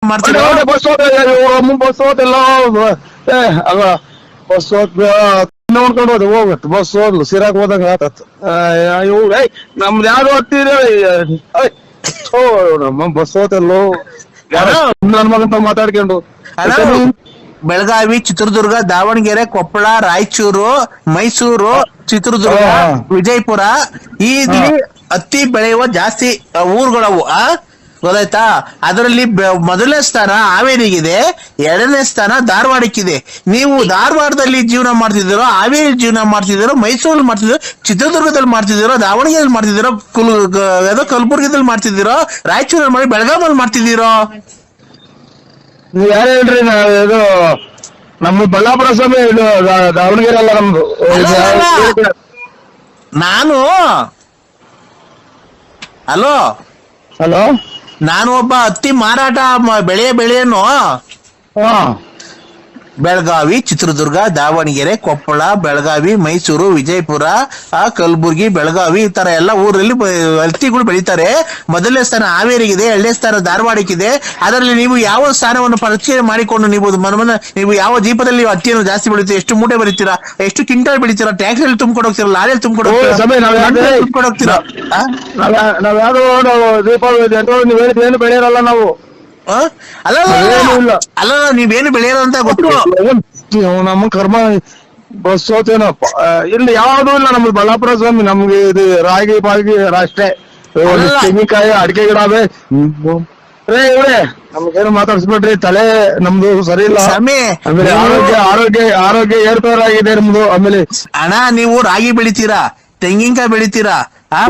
ಮಾಡ್ತೀರಾ? Bus bus ಹೋದೆಲ್ಲ ಅಲ್ಲ bus ನೋಡ್ಕೊಂಡು ಹೋದ ಹೋಗತ್ ಬಸ್ ಹೋದ್ಲು ಸಿರಾಕ್ ಹೋದಂಗ ಆತತ್ ನಮ್ದು ಯಾರು ಹತ್ತಿರ ನಮ್ಮ ಬಸ್ ಹೋತಲ್ಲೋ ನನ್ ಮಗಂತ ಮಾತಾಡ್ಕೊಂಡು ಹಲೋ, ಬೆಳಗಾವಿ, ಚಿತ್ರದುರ್ಗ, ದಾವಣಗೆರೆ, ಕೊಪ್ಪಳ, ರಾಯಚೂರು, ಮೈಸೂರು, ಚಿತ್ರದುರ್ಗ, ವಿಜಯಪುರ ಈ ಹತ್ತಿ ಬೆಳೆಯುವ ಜಾಸ್ತಿ ಊರುಗಳವು. ಗೊತ್ತಾಯ್ತಾ? ಅದರಲ್ಲಿ ಮೊದಲನೇ ಸ್ಥಾನ ಹಾವೇರಿಗಿದೆ, ಎರಡನೇ ಸ್ಥಾನ ಧಾರವಾಡಕ್ಕಿದೆ. ನೀವು ಧಾರವಾಡದಲ್ಲಿ ಜೀವನ ಮಾಡ್ತಿದ್ದೀರೋ, ಹಾವೇರಿ ಜೀವನ ಮಾಡ್ತಿದ್ದೀರೋ, ಮೈಸೂರಲ್ಲಿ ಮಾಡ್ತಿದ್ದೀರೋ, ಚಿತ್ರದುರ್ಗದಲ್ಲಿ ಮಾಡ್ತಿದ್ದೀರೋ, ದಾವಣಗೆರೆಯಲ್ಲಿ ಮಾಡ್ತಿದ್ದೀರೋ, ಕಲಬುರ್ಗಿದಲ್ಲಿ ಮಾಡ್ತಿದ್ದೀರೋ, ರಾಯಚೂರಲ್ಲಿ ಮಾಡಿ ಬೆಳಗಾವಲ್ಲಿ ಮಾಡ್ತಿದ್ದೀರೋ? ನೀವ್ ಯಾರು ಹೇಳ್ರಿ? ಇದು ನಮ್ಮ ಬಳ್ಳಾಪುರ ಸ್ವಾಮಿ, ಇದು ದಾವಣಗೆರೆ ಅಲ್ಲ ನಮ್ದು. ನಾನು ಹಲೋ ಹಲೋ, ನಾನು ಒಬ್ಬ ಹತ್ತಿ ಮಾರಾಟ ಬೆಳೆಯೇನು. ಹಾ, ಬೆಳಗಾವಿ, ಚಿತ್ರದುರ್ಗ, ದಾವಣಗೆರೆ, ಕೊಪ್ಪಳ, ಬೆಳಗಾವಿ, ಮೈಸೂರು, ವಿಜಯಪುರ, ಕಲಬುರ್ಗಿ, ಬೆಳಗಾವಿ ಈ ತರ ಎಲ್ಲ ಊರಲ್ಲಿ ಹತ್ತಿಗಳು ಬೆಳೀತಾರೆ. ಮೊದಲನೇ ಸ್ಥಾನ ಹಾವೇರಿಗಿದೆ, ಎರಡನೇ ಸ್ಥಾನ ಧಾರವಾಡಕ್ಕಿದೆ. ಅದರಲ್ಲಿ ನೀವು ಯಾವ ಸ್ಥಾನವನ್ನು ಪರಿಚಯ ಮಾಡಿಕೊಂಡು ನೀವು ಯಾವ ದೀಪದಲ್ಲಿ ಹತ್ತಿಯನ್ನು ಜಾಸ್ತಿ ಬೆಳೀತೀರಾ? ಎಷ್ಟು ಮೂಟೆ ಬೆಳಿತೀರಾ? ಎಷ್ಟು ಕ್ವಿಂಟಲ್ ಬೆಳಿತೀರಾ? ಟ್ಯಾಕ್ಟ್ರಿ ತುಂಬಿಕೊಂಡು ಹೋಗ್ತೀರಾ? ಲಾರಿಯಲ್ಲಿ ತುಂಬಿಕೊಂಡು ಹೋಗ್ತೀರಾ? ನಾವ್ ಯಾವ್ದು ದೀಪಾವಳಿ ನೀವ್ ಹೇಳಿದ್ ಏನು ಬೆಳೆಯಲ್ಲ ನಾವು. ಅಲ್ಲ, ನೀವೇನು ಬೆಳೆಯೋದು ಅಂತ ಗೊತ್ತು. ನಮ್ಮ ಕರ್ಮ ಬಸ್ ಹೋತೇನಪ್ಪ. ಇಲ್ಲಿ ಯಾವ್ದು ಇಲ್ಲ ನಮ್ದು ಬಳ್ಳಾಪುರ ಸ್ವಾಮಿ. ನಮ್ಗೆ ಇದು ರಾಗಿ ಪಾಗಿ ಅಷ್ಟೇ. ತೆಂಗಿನಕಾಯಿ, ಅಡಿಕೆ ಗಿಡ ಅವೇ. ನಮ್ಗೇನು ಮಾತಾಡ್ಸ್ಬೇಡ್ರಿ, ತಲೆ ನಮ್ದು ಸರಿ ಇಲ್ಲ. ಆಮೇಲೆ ಆರೋಗ್ಯ ಏರ್ಪೇರಾಗಿದೆ ನಮ್ದು. ಆಮೇಲೆ ಅಣ್ಣ, ನೀವು ರಾಗಿ ಬೆಳಿತೀರಾ, ತೆಂಗಿನಕಾಯಿ ಬೆಳಿತೀರಾ,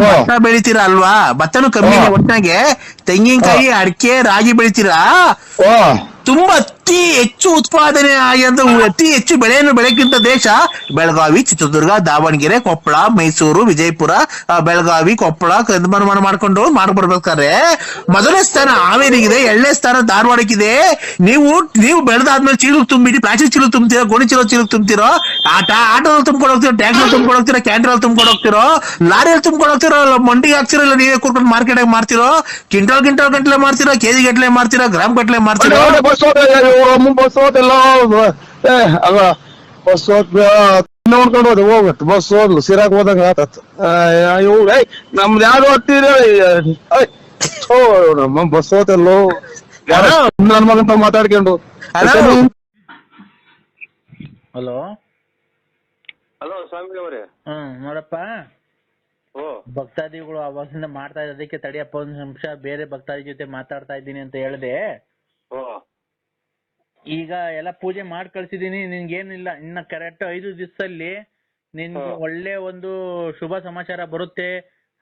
ಭತ್ತ ಬೆಳಿತೀರಾ ಅಲ್ವಾ? ಭತ್ತನು ಕಮ್ಮಿ ಒಟ್ಟಾಗೆ. ತೆಂಗಿನಕಾಯಿ, ಅಡಿಕೆ, ರಾಗಿ ಬೆಳಿತೀರಾ. ತುಂಬಾ ಅತಿ ಹೆಚ್ಚು ಉತ್ಪಾದನೆ ಆಗಿದ್ದು, ಅತಿ ಹೆಚ್ಚು ಬೆಳೆಯನ್ನು ಬೆಳಕಿಂತ ದೇಶ ಬೆಳಗಾವಿ, ಚಿತ್ರದುರ್ಗ, ದಾವಣಗೆರೆ, ಕೊಪ್ಪಳ, ಮೈಸೂರು, ವಿಜಯಪುರ, ಬೆಳಗಾವಿ, ಕೊಪ್ಪಳ ಮಾಡ್ಕೊಂಡು ಮಾಡ್ಬರ್ಬೇಕಾದ್ರೆ ಮೊದಲನೇ ಸ್ಥಾನ ಹಾವೇರಿಗಿದೆ, ಎರಡನೇ ಸ್ಥಾನ ಧಾರವಾಡಕ್ಕಿದೆ. ನೀವು ಬೆಳೆದಾದ್ಮೇಲೆ ಚೀಲಕ್ಕೆ ತುಂಬಿಟ್ಟು ಪ್ಲಾಸ್ಟಿಕ್ ಚೀಲಕ್ಕೆ ತುಂಬ್ತೀರೋ, ಗೋಣಿ ಚೀಲಕ್ಕೆ ತುಂಬ್ತಿರೋ, ಆಟೋದಲ್ಲಿ ತುಂಬ್ಕೊಂಡು ಹೋಗ್ತಿರೋ, ಟ್ಯಾಕ್ಟ್ರಲ್ಲಿ ತುಂಬ್ಕೊಂಡು ಹೋಗ್ತಿರೋ, ಕ್ಯಾಂಟ್ರಲ್ಲಿ ತುಂಬ್ಕೊಂಡು ಹೋಗ್ತಿರೋ, ಲಾರಿಯಲ್ಲಿ ತುಂಬ್ಕೊಂಡು ಹೋಗ್ತಿರೋ, ಮಂಡಿಗೆ ಹಾಕ್ತಿರೋ, ಇಲ್ಲ ನೀವೇ ಕೊಟ್ಕೊಂಡು ಮಾರ್ಕೆಟ್ ಮಾಡ್ತಿರೋ, ಕ್ವಿಂಟಲ್ ಗಂಟ್ಲೆ ಮಾಡ್ತಿರೋ, ಕೆಜಿ ಗಟ್ಲೆ ಮಾಡ್ತಿರೋ, ಗ್ರಾಮ್ ಗಟ್ಲೆ ಮಾಡ್ತಿರೋ? ಬಸ್ ಹೋದೆಲ್ಲ ಬಸ್ ನೋಡ್ಕೊಂಡು ಹೋದ ಹೋಗತ್ ಬಸ್ ಹೋದ್ಲು ಸಿರಾಕ್ ಹೋದಂಗ ಆತತ್ ನಮ್ದು ಯಾರು ಹತ್ತಿರ ನಮ್ಮ ಬಸ್ ಹೋತಲ್ಲೋ ನನ್ ಮಗಂತ ಮಾತಾಡ್ಕೊಂಡು. ಹಲೋ ಹಲೋ ಸ್ವಾಮಿ ಅವರೇ. ನೋಡಪ್ಪ, ಭಕ್ತಾದಿಗಳು ಅವಾಗಿಂದ ಮಾಡ್ತಾ ಇದ್ದಕ್ಕೆ ತಡಿಯಪ್ಪ ಒಂದ್ ನಿಮಿಷ, ಬೇರೆ ಭಕ್ತಾದಿ ಜೊತೆ ಮಾತಾಡ್ತಾ ಇದ್ದೀನಿ ಅಂತ ಹೇಳಿದೆ. ಈಗ ಎಲ್ಲ ಪೂಜೆ ಮಾಡಿ ಕಳ್ಸಿದೀನಿ. ನಿನ್ಗೇನಿಲ್ಲ, ಇನ್ನ ಕರೆಕ್ಟ್ 5 ದಿವಸದಲ್ಲಿ ನಿನ್ಗೆ ಒಳ್ಳೆ ಒಂದು ಶುಭ ಸಮಾಚಾರ ಬರುತ್ತೆ.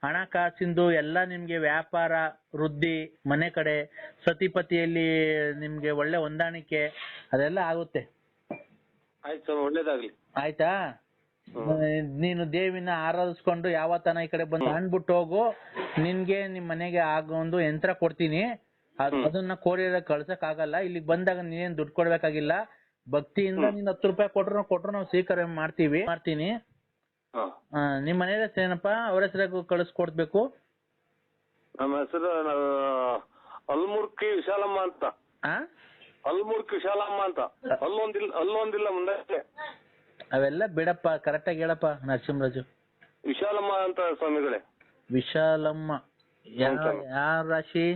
ಹಣಕಾಸಿಂದು ಎಲ್ಲ ನಿಮ್ಗೆ ವ್ಯಾಪಾರ ವೃದ್ಧಿ, ಮನೆ ಕಡೆ ಸತಿಪತಿಯಲ್ಲಿ ನಿಮ್ಗೆ ಒಳ್ಳೆ ಹೊಂದಾಣಿಕೆ ಅದೆಲ್ಲ ಆಗುತ್ತೆ. ಆಯ್ತು, ಒಳ್ಳೇದಾಗ್ಲಿ. ಆಯ್ತಾ? ನೀನು ದೇವಿನ ಆರಾಧಿಸ್ಕೊಂಡು ಯಾವತ್ತನ ಈ ಕಡೆ ಬಂದು ಅಂದ್ಬಿಟ್ಟು ಹೋಗು. ನಿನ್ಗೆ ನಿಮ್ ಮನೆಗೆ ಆಗೋ ಒಂದು ಯಂತ್ರ ಕೊಡ್ತೀನಿ. ಅದನ್ನ ಕೋರಿಯರ್ ಕಳ್ಸಕ್ ಆಗಲ್ಲ. ಇಲ್ಲಿಗೆ ಬಂದಾಗ ನೀನೇನ್ ದುಡ್ಡು ಕೊಡ್ಬೇಕಾಗಿಲ್ಲ. ಭಕ್ತಿಯಿಂದ ನೀನ್ 10 ರೂಪಾಯಿ ಕೊಟ್ರು ನಾವು ಸ್ವೀಕಾರ ಮಾಡ್ತೀನಿ. ನಿಮ್ ಮನೆ ಹೆಸರು ಏನಪ್ಪಾ? ಅವ್ರ ಹೆಸರಾಗ ಕಳಿಸ್ಕೊಡ್ಬೇಕು. ನಮ್ಮ ಹೆಸರು ಅಲ್ಮುರ್ಕಿ ವಿಶಾಲಮ್ಮ ಅಂತ. ಅಲ್ಮುರ್ಕಿ ವಿಶಾಲಮ್ಮ ಅಂತ. ಅಲ್ಲೊಂದಿಲ್ಲ ಮುಂದೆ. ಅವೆಲ್ಲ ಬಿಡಪ್ಪ, ಕರೆಕ್ಟ್ ಆಗಿ ಹೇಳಪ್ಪ ನರಸಿಂಹರಾಜು. ವಿಶಾಲಮ್ಮ ಅಂತ ಸ್ವಾಮಿಗಳೇ. ವಿಶಾಲಮ್ಮ. ಯಾರ ರಾಶಿ?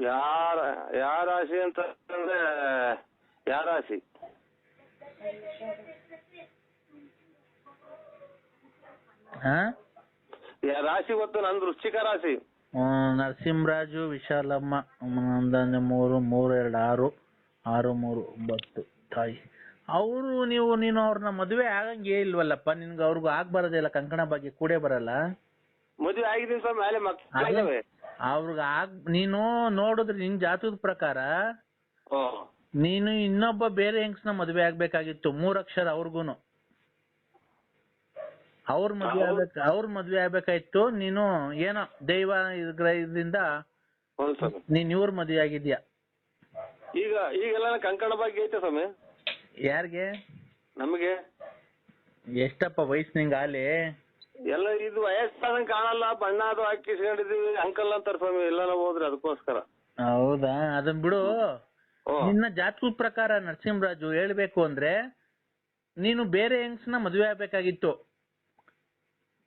ಯಾರ ರಾಶಿ ಅಂತ ಅಂದ್ರೆ ಯಾರ ರಾಶಿ? ರಾಶಿ ಗೊತ್ತು, ನಂದು ವೃಶ್ಚಿಕ ರಾಶಿ. ನರಸಿಂಹರಾಜು ವಿಶಾಲಮ್ಮ. 1 3 3 2 6 6 3 9 ತಾಯಿ. ಅವರು ನೀನು ಅವ್ರನ್ನ ಮದುವೆ ಆಗಂಗೆ ಇಲ್ವಲ್ಲಪ್ಪ? ನಿನ್ಗೆ ಅವ್ರಿಗೂ ಆಗ್ಬಾರದೇ ಇಲ್ಲ? ಕಂಕಣ ಬಗ್ಗೆ ಕೂಡೇ ಬರಲ್ಲ? ಮದುವೆ ಆಗಿದ್ದೀನಿ ಸರ್, ಮೇಲೆ ಮಕ್ಕಳು. ಅವ್ರಿಗೆ ನೀನು ನೋಡಿದ್ರೆ ನಿನ್ ಜಾತಕದ ಪ್ರಕಾರ ನೀನು ಇನ್ನೊಬ್ಬ ಬೇರೆ ಹೆಂಗ್ಸ್ನ ಮದುವೆ ಆಗ್ಬೇಕಾಗಿತ್ತು. 3 ಅಕ್ಷರ ಅವ್ರಿಗೂನು. ಅವ್ರ ಮದ್ವೆ ಆಗ್ಬೇಕಾಯ್ತು. ನೀನು ಏನೋ ದೈವ ಇದರಿಂದ ನೀನ್ ಇವ್ರ ಮದ್ವೆ ಆಗಿದ್ಯಾ. ಈಗೆಲ್ಲ ಕಂಕಣ ಬಗ್ಗೆ ಐತೆ ಸ್ವಾಮಿ. ಯಾರಿಗೆ? ನಮಗೆ. ಎಷ್ಟಪ್ಪ ವಯಸ್ಸು ನಿಂಗ ಆಲೆ? ಎಲ್ಲ ಇದು ವಯಸ್ಸಾದಂಗ್ ಕಾಣಲ್ಲ, ಬಣ್ಣ ಅದು ಹಾಕಿಸ್ಕೊಂಡಿದೀವಿ. ಅಂಕಲ್ ಅಂತಾರ ಸ್ವಾಮಿ, ಎಲ್ಲ ಹೋದ್ರೆ ಅದಕ್ಕೋಸ್ಕರ. ಹೌದಾ ಅದನ್ ಬಿಡು. ಹ್ಮ್. ನಿನ್ನ ಜಾತಕದ ಪ್ರಕಾರ ನರಸಿಂಹರಾಜು ಹೇಳ್ಬೇಕು ಅಂದ್ರೆ ನೀನು ಬೇರೆ ಹೆಂಗ್ಸ್ನ ಮದುವೆ ಆಗ್ಬೇಕಾಗಿತ್ತು.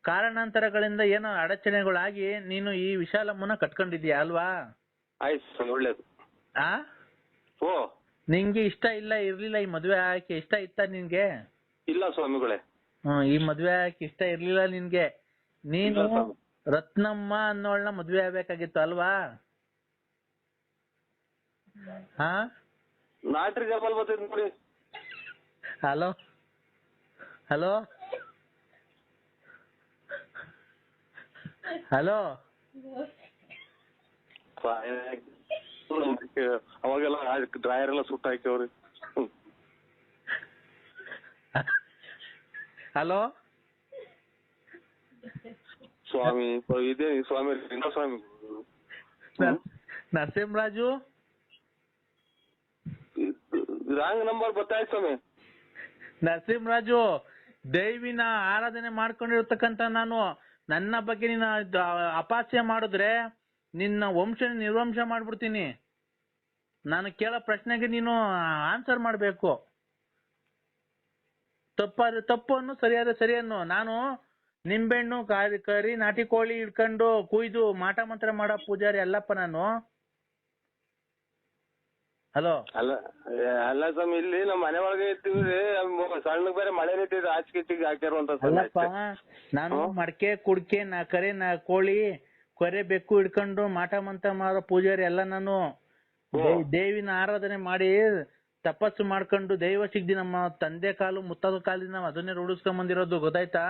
ಕಾರಣಾಂತರಗಳಿಂದ ಏನೋ ಅಡಚಣೆಗಳಾಗಿ ನೀನು ಈ ವಿಶಾಲಮ್ಮನ ಕಟ್ಕೊಂಡಿದ್ಯಾ ಅಲ್ವಾ? ಆಯ್ತು ಸ್ವಾಮಿ ಒಳ್ಳೇದು. ಆ ಓ ನಿಂಗೆ ಇಷ್ಟ ಇರ್ಲಿಲ್ಲ ಈ ಮದುವೆ ಆಕೆ ಇಷ್ಟ ಇತ್ತ ನಿನ್ಗೆ? ಇಲ್ಲ ಸ್ವಾಮಿಗಳೇ. ಈ ಮದ್ವೆ ಆಕೆ ಇಷ್ಟ ಇರ್ಲಿಲ್ಲ ನಿನ್ಗೆ. ನೀನು ಇಲ್ಲ ಸ್ವಾಮಿ. ರತ್ನಮ್ಮ ಅನ್ನೋಳ್ನ ಮದ್ವೆ ಆಗ್ಬೇಕಾಗಿತ್ತು ಅಲ್ವಾ? ಹಾ ನಾಟ್ರಿ ಜಬಲ್ ಬರ್ತೈತಿ ನೋಡಿ. ಹಲೋ ಹಲೋ ಹಲೋ ಅವಾಗೆಲ್ಲ ಡ್ರಾಯರ್ ಎಲ್ಲ ಸುಟ್ಟ ಹಾಕ್ಯವ್ರಿ. ಹಲೋ ಸ್ವಾಮಿ ಇದೇ ಸ್ವಾಮಿ ಲಿಂಗ ಸ್ವಾಮಿ. ನರಸಿಂಹರಾಜು ರಾಂಗ್ ನಂಬರ್ ಗೊತ್ತಾಯ್ತು ಸ್ವಾಮಿ. ನರಸಿಂಹರಾಜು ದೈವಿನ ಆರಾಧನೆ ಮಾಡ್ಕೊಂಡಿರ್ತಕ್ಕಂತ ನಾನು ನನ್ನ ಬಗ್ಗೆ ನೀನು ಅಪಹಾಸ್ಯ ಮಾಡಿದ್ರೆ ನಿನ್ನ ವಂಶ ನಿರ್ವಂಶ ಮಾಡ್ಬಿಡ್ತೀನಿ. ನಾನು ಕೇಳೋ ಪ್ರಶ್ನೆಗೆ ನೀನು ಆನ್ಸರ್ ಮಾಡ್ಬೇಕು. ತಪ್ಪಾದ್ರೆ ತಪ್ಪು ಅನ್ನು ಸರಿಯಾದ್ರೆ ಸರಿ ಅನ್ನು. ನಾನು ನಿಂಬೆಹಣ್ಣು ಕರಿ ನಾಟಿ ಕೋಳಿ ಇಟ್ಕೊಂಡು ಕುಯ್ದು ಮಾಟ ಮಂತ್ರ ಮಾಡೋ ಪೂಜಾರಿ ಅಲ್ಲಪ್ಪ ನಾನು. ಹಲೋ ಅಲ್ಲ ಅಲ್ಲ ಸ್ವಾಮಿ, ಇಲ್ಲಿ ನಮ್ಮ ಮನೆ ಒಳಗೆ ಇರ್ತೀವಿ. ಸಣ್ಣ ಬೇರೆ ಮಳೆ ನಿಂತಿದೆ, ಆಚಿಗೆ ಹಾಕ್ಯಾರ ಅಲ್ಲಪ್ಪ. ನಾನು ಮಡಕೆ ಕುಡ್ಕೆ ಕರೆ ಕೋಳಿ ಕೊರೆ ಬೆಕ್ಕು ಇಟ್ಕೊಂಡು ಮಾಟ ಮಂತ್ರ ಮಾಡೋ ಪೂಜಾರಿ ಅಲ್ಲ ನಾನು. ದೇವಿನ ಆರಾಧನೆ ಮಾಡಿ ತಪಸ್ಸು ಮಾಡ್ಕೊಂಡು ದೈವ ಸಿಗ್ದಿ ನಮ್ಮ ತಂದೆ ಕಾಲು ಮುತ್ತಾದ ಕಾಲಿಂದ ನಾವು ಅದನ್ನೇ ರೂಢಿಸ್ಕೊಂಡ್ ಬಂದಿರೋದು, ಗೊತ್ತಾಯ್ತಾ?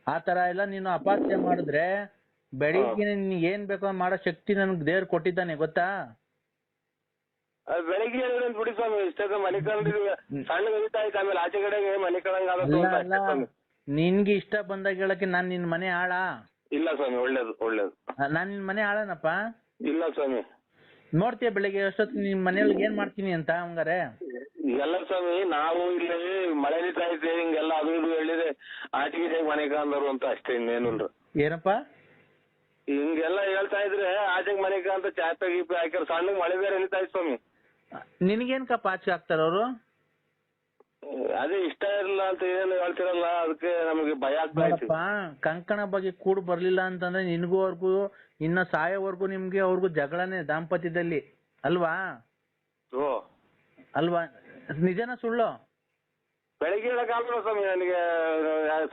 ಆ ತರ ಎಲ್ಲ ನೀನು ಅಪಹಾಸ್ಯ ಮಾಡಿದ್ರೆ ಬೆಳಿಗ್ಗೆ ನಿನ್ಗೆ ಏನ್ ಬೇಕೋ ಮಾಡೋ ಶಕ್ತಿ ನನ್ಗೆ ದೇವ್ರು ಕೊಟ್ಟಿದ್ದಾನೆ, ಗೊತ್ತಾ? ಬೆಳಿಗ್ಗೆ ಬಿಡಿ ಸ್ವಾಮಿ, ಇಷ್ಟ ಮನೆ ಕಂಡಿದ್ವಿ ಸಣ್ಣ ಗಣಿತ ಆಯ್ತು. ಆಮೇಲೆ ಆಚೆ ಕಡೆಗೆ ಮನೆ ಕಳಂಗ ನಿನ್ಗೆ ಇಷ್ಟ ಬಂದಾಗ ಹೇಳಕ್ಕೆ ನಾನ್ ನಿನ್ ಮನೆ ಆಳ? ಇಲ್ಲ ಸ್ವಾಮಿ, ಒಳ್ಳೇದು ಒಳ್ಳೇದು. ನಾನ್ ನಿನ್ ಮನೆ ಆಳನಪ್ಪ? ಇಲ್ಲ ಸ್ವಾಮಿ. ನೋಡ್ತೀಯ ಬೆಳಿಗ್ಗೆ ಎಷ್ಟೊತ್ತು ನಿಮ್ ಮನೆಯೊಳಗೆ ಏನ್ ಮಾಡ್ತೀನಿ ಅಂತ ಹಂಗಾರೆ? ಎಲ್ಲ ಸ್ವಾಮಿ, ನಾವು ಇಲ್ಲಿ ಮಳೆ ನಿಂತ ಐತೆ ಹಿಂಗೆಲ್ಲ ಅದು ಇದು ಹೇಳಿದೆ ಆಟಿಗೆ ಮನೆ ಕಂದರು ಅಂತ ಅಷ್ಟೇ, ಇನ್ನೇನು. ಏನಪ್ಪ ಹಿಂಗೆಲ್ಲ ಹೇಳ್ತಾ ಇದ್ರೆ ಆಚೆಗೆ ಮನೆ ಅಂತ ಚಾಪೆ ಗೀಪೆ ಹಾಕ್ಯಾರ. ಸಣ್ಣ ಮಳೆ ಬೇರೆ ನಿಂತ ಆಯ್ತು ಸ್ವಾಮಿ. ನಿನಗೇನ್ ಕಪ್ಪ ಆಚೆ ಹಾಕ್ತಾರ ಅವರು? ಅದೇ ಇಷ್ಟ ಇರಲ್ಲ ಅಂತ ಏನು ಹೇಳ್ತಿರಲ್ಲ, ಅದಕ್ಕೆ ನಮಗೆ ಭಯ ಆಗ್ತಾ ಇತ್ತು. ಕಂಕಣ ಬಗ್ಗೆ ಕೂಡ್ ಬರ್ಲಿಲ್ಲ ಅಂತಂದ್ರೆ ನಿನ್ಗೂ ಅವ್ರಿಗೂ ಇನ್ನ ಸಾಯೋವರೆಗೂ ನಿಮ್ಗೆ ಅವ್ರಿಗೂ ಜಗಳನೆ ದಾಂಪತ್ಯದಲ್ಲಿ, ಅಲ್ವಾ? ಓ ಅಲ್ವಾ? ನಿಜನ ಸುಳ್ಳು? ಬೆಳಿಗ್ಗೆ ಹೇಳಕ್ಕಾಗಲ್ಲ ಸ್ವಾಮಿ, ನನಗೆ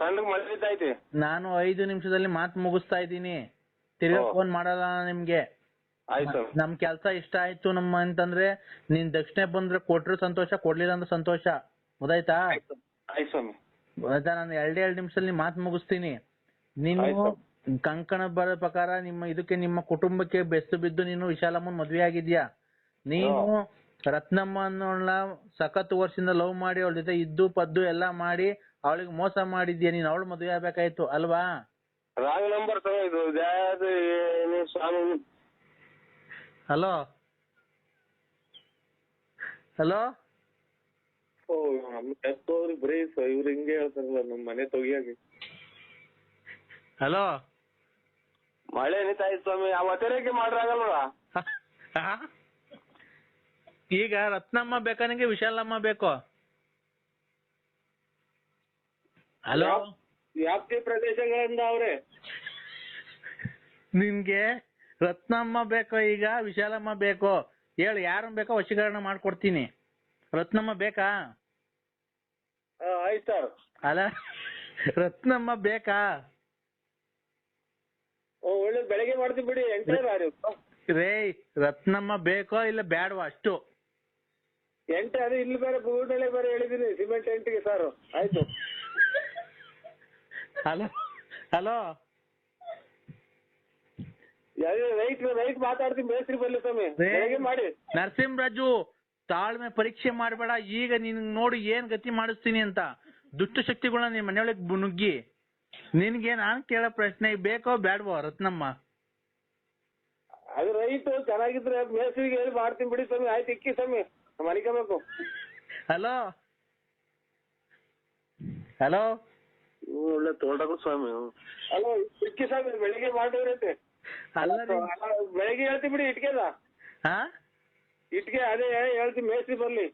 ಸಣ್ಣ ಮಳೆ ನಿಂತೈತಿ. ನಾನು 5 ನಿಮಿಷದಲ್ಲಿ ಮಾತು ಮುಗಿಸ್ತಾ ಇದ್ದೀನಿ, ತಿರ್ಗಾ ಫೋನ್ ಮಾಡಲ್ಲ ನಿಮ್ಗೆ. ಆಯ್ತು. ನಮ್ ಕೆಲ್ಸ ಇಷ್ಟ ಆಯ್ತು ನಮ್ಮ ಅಂತಂದ್ರೆ ನೀನ್ ದಕ್ಷಿಣೆ ಬಂದ್ರೆ ಕೊಟ್ರು ಸಂತೋಷ, ಕೊಡ್ಲಿಲ್ಲ ಅಂದ್ರೆ ಸಂತೋಷ, ಗೊತ್ತಾಯ್ತಾ? ಆಯ್ತು ಸ್ವಾಮಿ. ಗೊತ್ತಾಯ್ತಾ? ನಾನು 2 ನಿಮಿಷದಲ್ಲಿ ಮಾತು ಮುಗಿಸ್ತೀನಿ. ನೀನು ಕಂಕಣ ಬರೋ ಪ್ರಕಾರ ನಿಮ್ಮ ಕುಟುಂಬಕ್ಕೆ ಬೆಸ್ತು ಬಿದ್ದು ನೀನು ವಿಶಾಲಮ್ಮನ್ ಮದ್ವೆ ಆಗಿದ್ಯಾ. ನೀನು ರತ್ನಮ್ಮ ಅನ್ನೋಳ ಸಖತ್ ವರ್ಷದಿಂದ ಲವ್ ಮಾಡಿ ಅವಳ ಜೊತೆ ಇದ್ದು ಪದ್ದು ಎಲ್ಲಾ ಮಾಡಿ ಅವಳಿಗೆ ಮೋಸ ಮಾಡಿದ್ಯಾ. ನೀನ್ ಅವಳು ಮದ್ವೆ ಆಗ್ಬೇಕಾಯ್ತು, ಅಲ್ವಾ? ರಾಂಗ್ ನಂಬರ್ ಇದು ಸ್ವಾಮಿ. ಹಲೋ ಹಲೋ ಬರೀ ಇವ್ರು ಹಿಂಗೆ ಹೇಳ್ತಾರಲ್ಲ ನಮ್ ಮನೆ ತೊಗಿಯಾಗಿ. ಹಲೋ ಮಳೆ ನಿಂತಾಯ್ತು ಸ್ವಾಮಿ, ಆ ಒತ್ತಡಕ್ಕೆ ಮಾಡ್ರಾಗಲ್ವ? ಈಗ ರತ್ನಮ್ಮ ಬೇಕಾ ನಿಂಗೆ ವಿಶಾಲಮ್ಮ ಬೇಕೋ? ಹಲೋ ವ್ಯಾಪ್ತಿ ಪ್ರದೇಶಗಳಿಂದ ಅವ್ರೆ. ನಿನ್ಗೆ ರತ್ನಮ್ಮ ಬೇಕೋ ಈಗ ವಿಶಾಲಮ್ಮ ಬೇಕೋ? ಹೇಳು, ಯಾರನ್ನ ಬೇಕೋ ವಶೀಕರಣ ಮಾಡ್ಕೊಡ್ತೀನಿ. ರತ್ನಮ್ಮ ಬೇಕಾ? ಆಯ್ತು ಸರ್. ಅಲ್ಲ ರತ್ನಮ್ಮ ಬೇಕಾ? ಒಳ್ಳೆ ಬೆಳಗ್ಗೆ ಮಾಡ್ತೀವಿ ಬಿಡಿ. ರೇ ರತ್ನಮ್ಮ ಬೇಕೋ ಇಲ್ಲ ಬ್ಯಾಡವಾ ಅಷ್ಟು? ಅದು ಇಲ್ಲಿ ಬೇರೆ ಬೂಡಳೆ ಬೇರೆ ಹೇಳಿದೀನಿ, ಸಿಮೆಂಟ್ ಎಂಟಿಗೆ ಸರ್. ಆಯ್ತು. ಹಲೋ ಹಲೋ ರೈಟ್ ಮಾತಾಡ್ತೀನಿ, ಮೇಸ್ತ್ರಿ ಬರ್ಲಿ ಸ್ವಾಮಿ, ಬೆಳಗ್ಗೆ ಮಾಡಿ. ನರಸಿಂಹರಾಜು ತಾಳ್ಮೆ ಪರೀಕ್ಷೆ ಮಾಡಬೇಡ. ಈಗ ನಿನ್ ನೋಡಿ ಏನ್ ಗತಿ ಮಾಡಿಸ್ತೀನಿ ಅಂತ ದುಷ್ಟಶಕ್ತಿಗಳನ್ನ ನಿನ್ ಮನೆಯೊಳಗೆ ನುಗ್ಗಿ. ನಿನ್ಗೆ ನಾನ್ ಕೇಳೋ ಪ್ರಶ್ನೆ ಬೇಕೋ ಬ್ಯಾಡ್ವೋ ರತ್ನಮ್ಮ? ಅದು ರೈಟ್ ಚೆನ್ನಾಗಿದ್ರೆ ಮೇಸ್ತ್ರಿಗೆ ಹೇಳಿ ಮಾಡ್ತೀನಿ ಬಿಡಿ ಸ್ವಾಮಿ. ಆಯ್ತು, ಇಕ್ಕಿ ಸ್ವಾಮಿ, ಮನಿಕಬೇಕು. ಹಲೋ ಹಲೋ ಒಳ್ಳೆ ತೋಟಗಳು ಸ್ವಾಮಿ. ಹಲೋ, ಇಕ್ಕಿ ಸ್ವಾಮಿ, ಬೆಳಿಗ್ಗೆ ಮಾಡಿದ್ರೈತೆ. ಅಲ್ಲ ರೀ. ಬೆಳಗ್ಗೆ ಹೇಳ್ತಿ ಬಿಡಿ ಇಟ್ಕೆದ ಹಾ ಇಟ್ಕೆ ಅದೇ ಹೇಳ್ತಿ ಮೇಸ್ತ್ರಿ ಬರ್ಲಿ.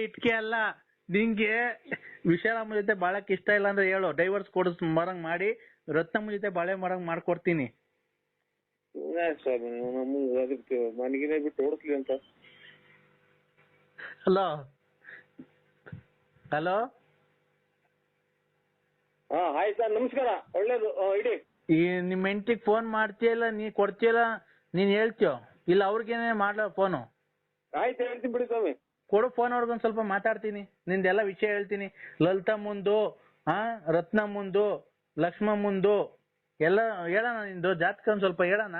ಇಟ್ಕೆ ಅಲ್ಲ, ನಿಂಗೆ ವಿಶಾಲಮ್ಮ ಜೊತೆ ಬಾಳಕ್ ಇಷ್ಟ ಇಲ್ಲ ಅಂದ್ರೆ ಹೇಳು, ಡೈವರ್ಸ್ ಕೊಡಿಸ್ ಮರಂಗ್ ಮಾಡಿ ರತ್ನಮ್ಮ ಜೊತೆ ಬಾಳೆ ಮರಂಗ್ ಮಾಡ್ಕೊಡ್ತೀನಿ. ಸ್ವಾಮಿ ನಮ್ಮ ಅದಕ್ಕೆ ಮನೆಗಿನೇ ಬಿಟ್ಟು ಓಡಿಸ್ಲಿ ಅಂತ. ಹಲೋ ಹಲೋ ಹಾ ಆಯ್ತು ಸರ್, ನಮಸ್ಕಾರ, ಒಳ್ಳೇದು, ಇಡಿ. ಈ ನಿಮ್ ಹೆಂಡತಿಗೆ ಫೋನ್ ಮಾಡ್ತೀಯಲ್ಲ, ನೀ ಕೊಡ್ತೀಯಲ್ಲ, ನೀನ್ ಹೇಳ್ತೀಯೋ ಇಲ್ಲ ಅವ್ರಿಗೇನೆ ಮಾಡ್ಲ ಫೋನು? ಆಯ್ತು ಹೇಳ್ತೀನಿ ಬಿಡಿ ಸ್ವಾಮಿ. ಕೊಡು ಫೋನ್ ಅವ್ರಿಗೊಂದ್ ಸ್ವಲ್ಪ ಮಾತಾಡ್ತೀನಿ, ನಿಂದೆಲ್ಲ ವಿಷಯ ಹೇಳ್ತೀನಿ. ಲಲಿತಾ ಮುಂದು, ರತ್ನ ಮುಂದು, ಲಕ್ಷ್ಮ ಮುಂದು ಎಲ್ಲ ಹೇಳೋಣ, ನಿಂದು ಜಾತಕ ಒಂದ್ ಸ್ವಲ್ಪ ಹೇಳೋಣ.